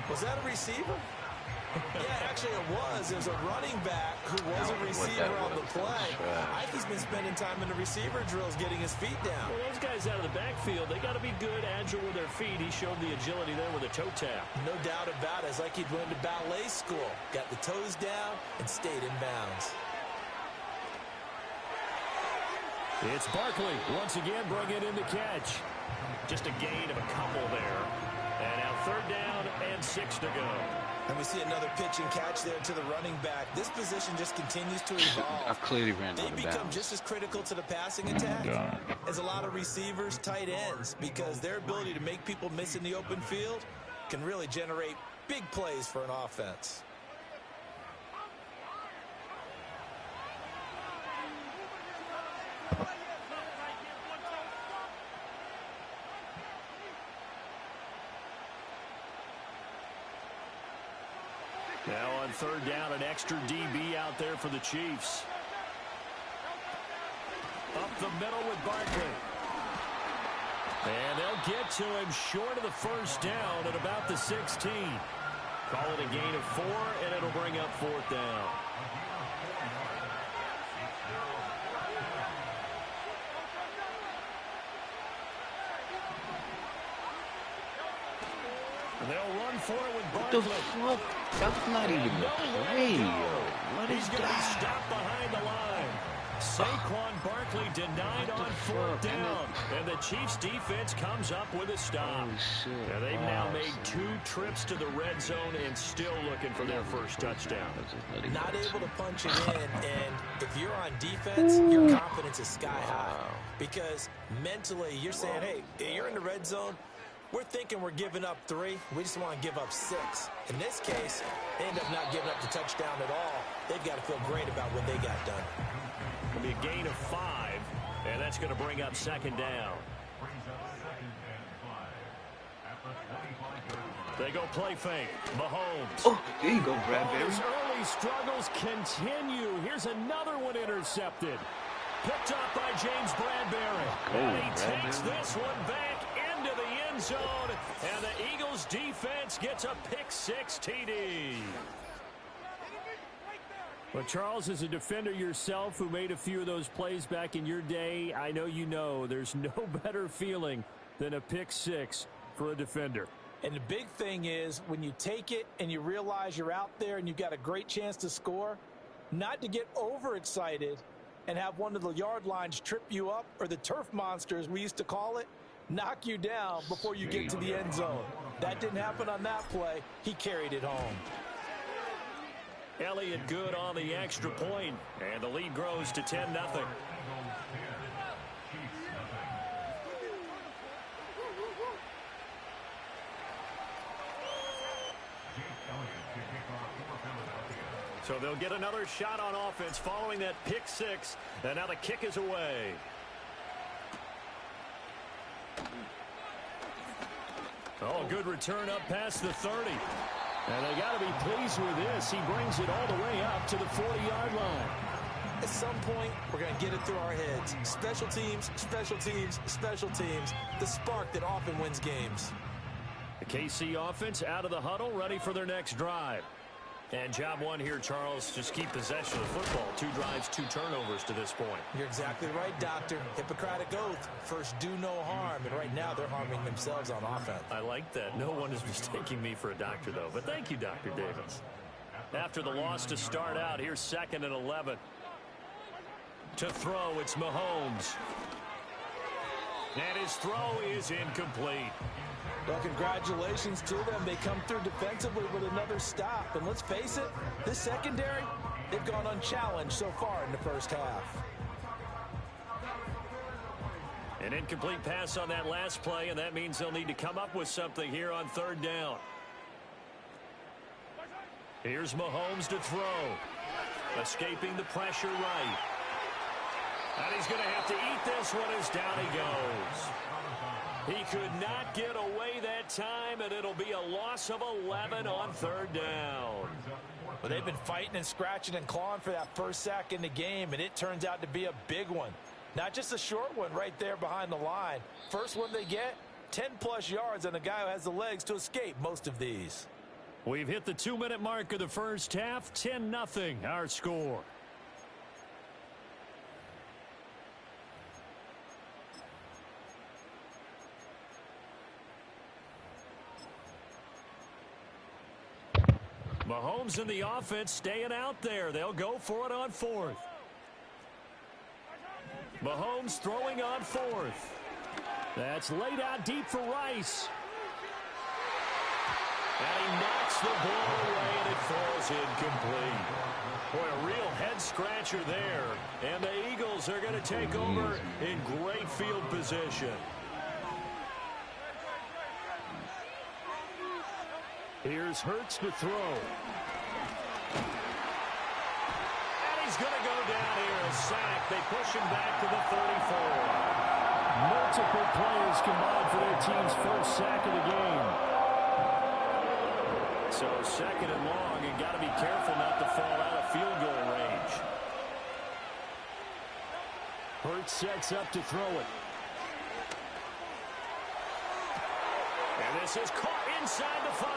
Was that a receiver? Yeah, actually it was. There's a running back who was a receiver on the play. Ike's been spending time in the receiver drills getting his feet down. Well, those guys out of the backfield, they got to be good, agile with their feet. He showed the agility there with a toe tap. No doubt about it. It's like he'd went to ballet school. Got the toes down and stayed in bounds. It's Barkley once again bringing in the catch. Just a gain of a couple there. And now 3rd down and 6 to go. And we see another pitch and catch there to the running back. This position just continues to evolve. I clearly ran out of They become bounds. just as critical to the passing attack as a lot of receivers, tight ends, because their ability to make people miss in the open field can really generate big plays for an offense. Now on 3rd down, an extra DB out there for the Chiefs. Up the middle with Barkley. And they'll get to him short of the 1st down at about the 16. Call it a gain of 4, and it'll bring up 4th down. And they'll run for it with Barkley. What the fuck? That's not even a play. What is He's going to be that? stopped behind the line. Saquon Barkley denied on 4th down. And the Chiefs defense comes up with a stop. And they've now made 2 trips to the red zone and still looking for their first touchdown. Not able to punch it in, and if you're on defense, your confidence is sky high. Because mentally, you're saying, hey, you're in the red zone. We're thinking we're giving up 3. We just want to give up 6. In this case, they end up not giving up the touchdown at all. They've got to feel great about what they got done. It'll be a gain of 5, and that's going to bring up 2nd down. They go play fake. Mahomes. Oh, there you go, Bradbury. His early struggles continue. Here's another one intercepted. Picked up by James Bradbury. And he takes this one back into the end zone. And the Eagles defense gets a pick-6 TD. But Charles, as a defender yourself who made a few of those plays back in your day, I know you know there's no better feeling than a pick-6 for a defender. And the big thing is when you take it and you realize you're out there and you've got a great chance to score, not to get overexcited and have one of the yard lines trip you up, or the turf monsters we used to call it, knock you down before you get to the end zone. That didn't happen on that play. He carried it home. Elliott good on the extra point, and the lead grows to 10-0. So they'll get another shot on offense following that pick-6, and now the kick is away. Oh, good return up past the 30. And they got to be pleased with this. He brings it all the way up to the 40-yard line. At some point, we're going to get it through our heads. Special teams, special teams, special teams. The spark that often wins games. The KC offense out of the huddle, ready for their next drive. And job one here, Charles, just keep possession of the football. 2 drives, 2 turnovers to this point. You're exactly right, Doctor. Hippocratic oath. First, do no harm. And right now, they're harming themselves on offense. I like that. No one is mistaking me for a doctor, though. But thank you, Dr. Davis. After the loss to start out, here's 2nd and 11. To throw, it's Mahomes. And his throw is incomplete. Well, congratulations to them. They come through defensively with another stop. And let's face it, this secondary, they've gone unchallenged so far in the first half. An incomplete pass on that last play, and that means they'll need to come up with something here on 3rd down. Here's Mahomes to throw. Escaping the pressure right. And he's going to have to eat this one as down he goes. He could not get away that time, and it'll be a loss of 11 on 3rd down. Well, they've been fighting and scratching and clawing for that first sack in the game, and it turns out to be a big one. Not just a short one right there behind the line. First one they get, 10-plus yards, and a guy who has the legs to escape most of these. We've hit the 2-minute mark of the first half. 10-0 our score. Mahomes and the offense staying out there. They'll go for it on 4th. Mahomes throwing on 4th. That's laid out deep for Rice. And he knocks the ball away, and it falls incomplete. Boy, a real head-scratcher there. And the Eagles are going to take over in great field position. Here's Hurts to throw. And he's going to go down here, a sack. They push him back to the 34. Multiple players combined for their team's first sack of the game. So 2nd and long, you got to be careful not to fall out of field goal range. Hurts sets up to throw it. And this is caught inside the 5.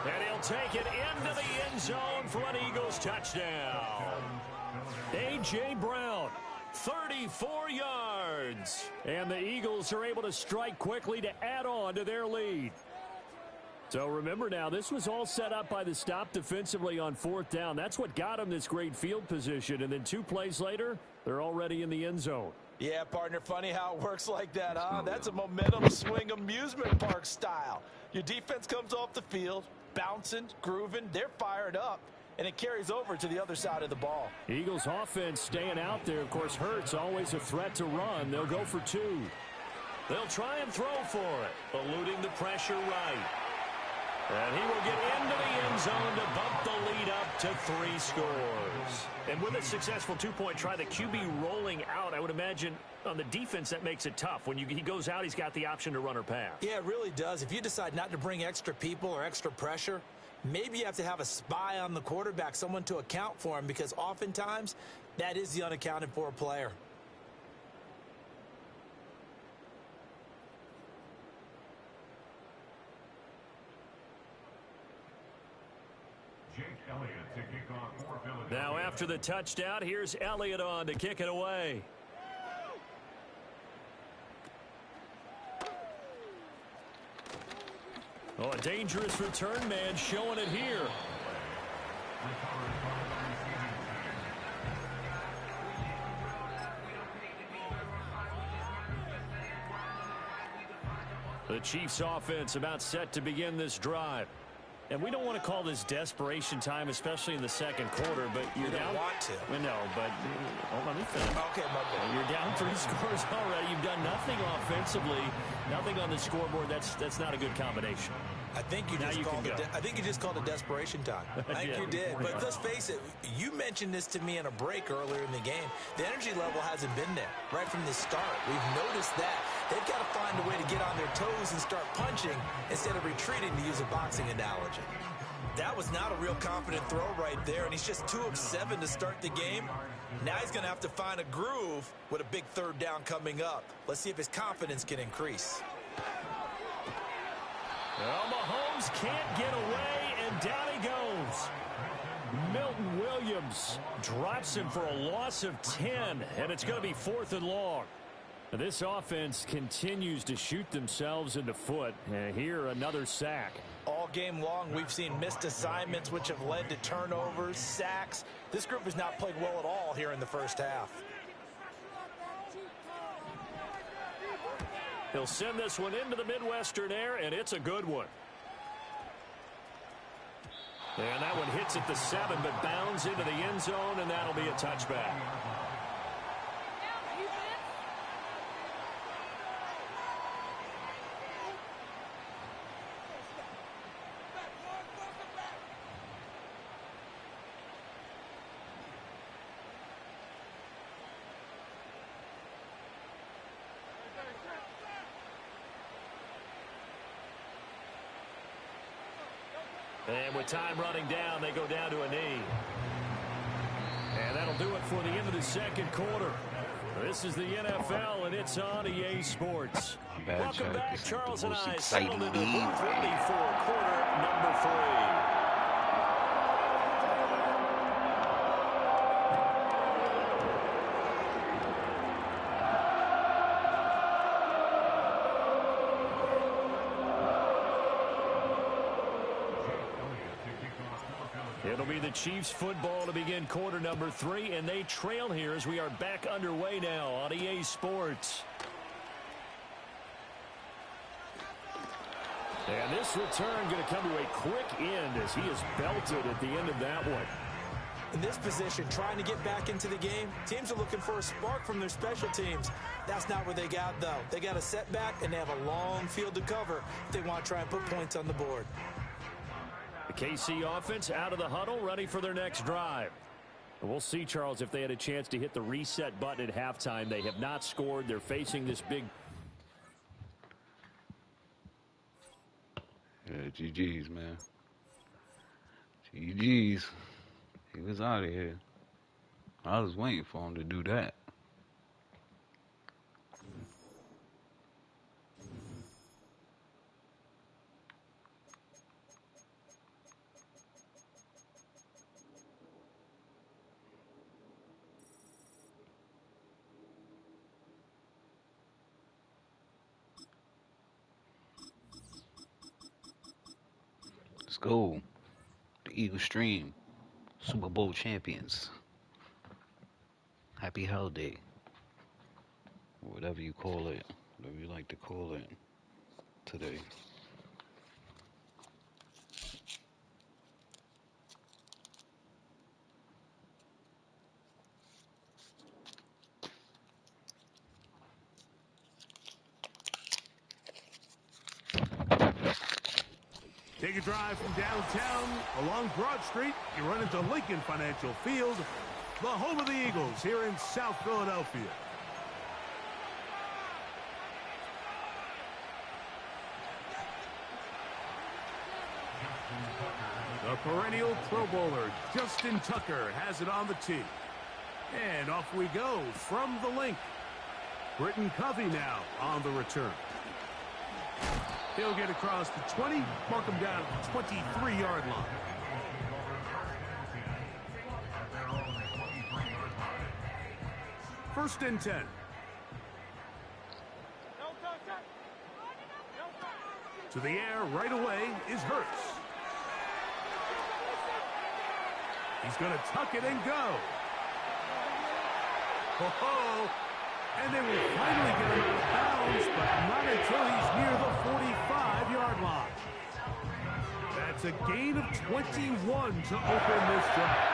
And he'll take it into the end zone for an Eagles touchdown. A.J. Brown, 34 yards. And the Eagles are able to strike quickly to add on to their lead. So remember now, this was all set up by the stop defensively on 4th down. That's what got them this great field position. And then 2 plays later, they're already in the end zone. Yeah, partner, funny how it works like that, huh? That's a momentum swing amusement park style. Your defense comes off the field, bouncing, grooving, they're fired up, and it carries over to the other side of the ball. Eagles offense staying out there. Of course, Hurts always a threat to run. They'll go for 2. They'll try and throw for it, eluding the pressure right. And he will get into the end zone to bump the lead up to 3 scores. And with a successful 2-point try, the QB rolling out, I would imagine on the defense that makes it tough. When he goes out, he's got the option to run or pass. Yeah, it really does. If you decide not to bring extra people or extra pressure, maybe you have to have a spy on the quarterback, someone to account for him, because oftentimes that is the unaccounted for player. Now after the touchdown, here's Elliott on to kick it away. Oh, a dangerous return man showing it here. The Chiefs offense about set to begin this drive. And we don't want to call this desperation time, especially in the second quarter, but you're down. Want to. No, but let me finish. Okay, my bad. You're down 3 scores already. You've done nothing offensively, nothing on the scoreboard. That's not a good combination. I think you just called it desperation time. I think you did. But let's face it, you mentioned this to me in a break earlier in the game. The energy level hasn't been there right from the start. We've noticed that. They've got to find a way to get on their toes and start punching instead of retreating, to use a boxing analogy. That was not a real confident throw right there, and he's just 2 of 7 to start the game. Now he's going to have to find a groove with a big 3rd down coming up. Let's see if his confidence can increase. Well, Mahomes can't get away, and down he goes. Milton Williams drops him for a loss of 10, and it's going to be 4th and long. This offense continues to shoot themselves in the foot. And here, another sack. All game long, we've seen missed assignments, which have led to turnovers, sacks. This group has not played well at all here in the first half. He'll send this one into the Midwestern air, and it's a good one. And that one hits at the 7, but bounds into the end zone, and that'll be a touchback. And with time running down, they go down to a knee. And that'll do it for the end of the second quarter. This is the NFL, and it's on EA Sports. Welcome back, Charles and I settled into the booth ready for quarter number 3. It'll be the Chiefs football to begin quarter number 3, and they trail here as we are back underway now on EA Sports. And this return going to come to a quick end as he is belted at the end of that one. In this position, trying to get back into the game, teams are looking for a spark from their special teams. That's not what they got, though. They got a setback, and they have a long field to cover if they want to try and put points on the board. The KC offense out of the huddle, ready for their next drive. We'll see, Charles, if they had a chance to hit the reset button at halftime. They have not scored. They're facing this big... Yeah, GG's, man. GG's. He was out of here. I was waiting for him to do that. Let's go. The Eagle Stream. Super Bowl champions. Happy holiday. Or whatever you call it. Whatever you like to call it today. Take a drive from downtown along Broad Street. You run into Lincoln Financial Field, the home of the Eagles here in South Philadelphia. The perennial Pro Bowler, Justin Tucker, has it on the tee. And off we go from the link. Britton Covey now on the return. He'll get across the 20, mark him down at the 23-yard line. First and 10. To the air right away is Hurts. He's going to tuck it and go. Ho-ho! And they will finally get him out of bounds, but not until he's near the 45-yard line. That's a gain of 21 to open this drive.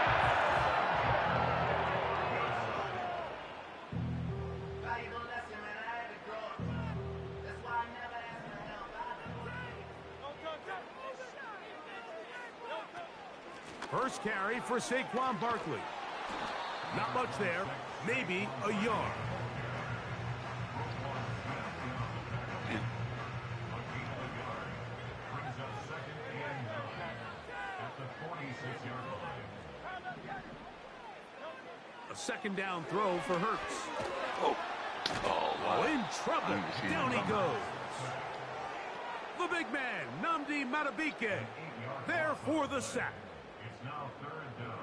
First carry for Saquon Barkley. Not much there, maybe a yard. A second down throw for Hurts. Oh, in trouble. Down he goes. The big man, Nnamdi Madubuike, there for the sack. It's now third down.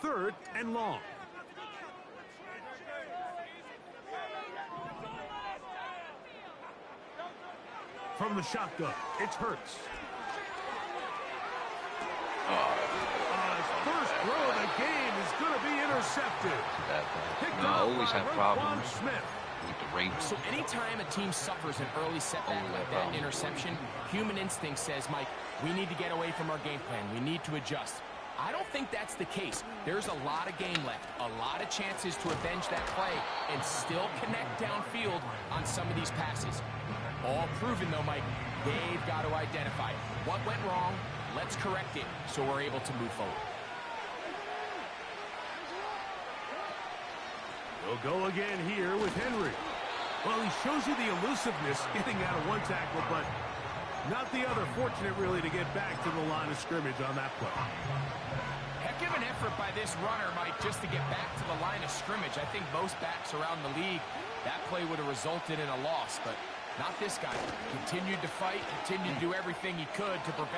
Third and long. From the shotgun, it's Hurts. His first throw of the game is going to be intercepted. I always have problems Smith. with the Ravens. So anytime a team suffers an early setback like that interception, human instinct says, Mike, we need to get away from our game plan. We need to adjust. I don't think that's the case. There's a lot of game left, a lot of chances to avenge that play and still connect downfield on some of these passes. All proven, though, Mike, they've got to identify what went wrong. Let's correct it so we're able to move forward. We'll go again here with Henry. Well, he shows you the elusiveness getting out of one tackle, but not the other. Fortunate, really, to get back to the line of scrimmage on that play. Heck of an effort by this runner, Mike, just to get back to the line of scrimmage. I think most backs around the league, that play would have resulted in a loss, but not this guy. Continued to fight, continued to do everything he could to prevent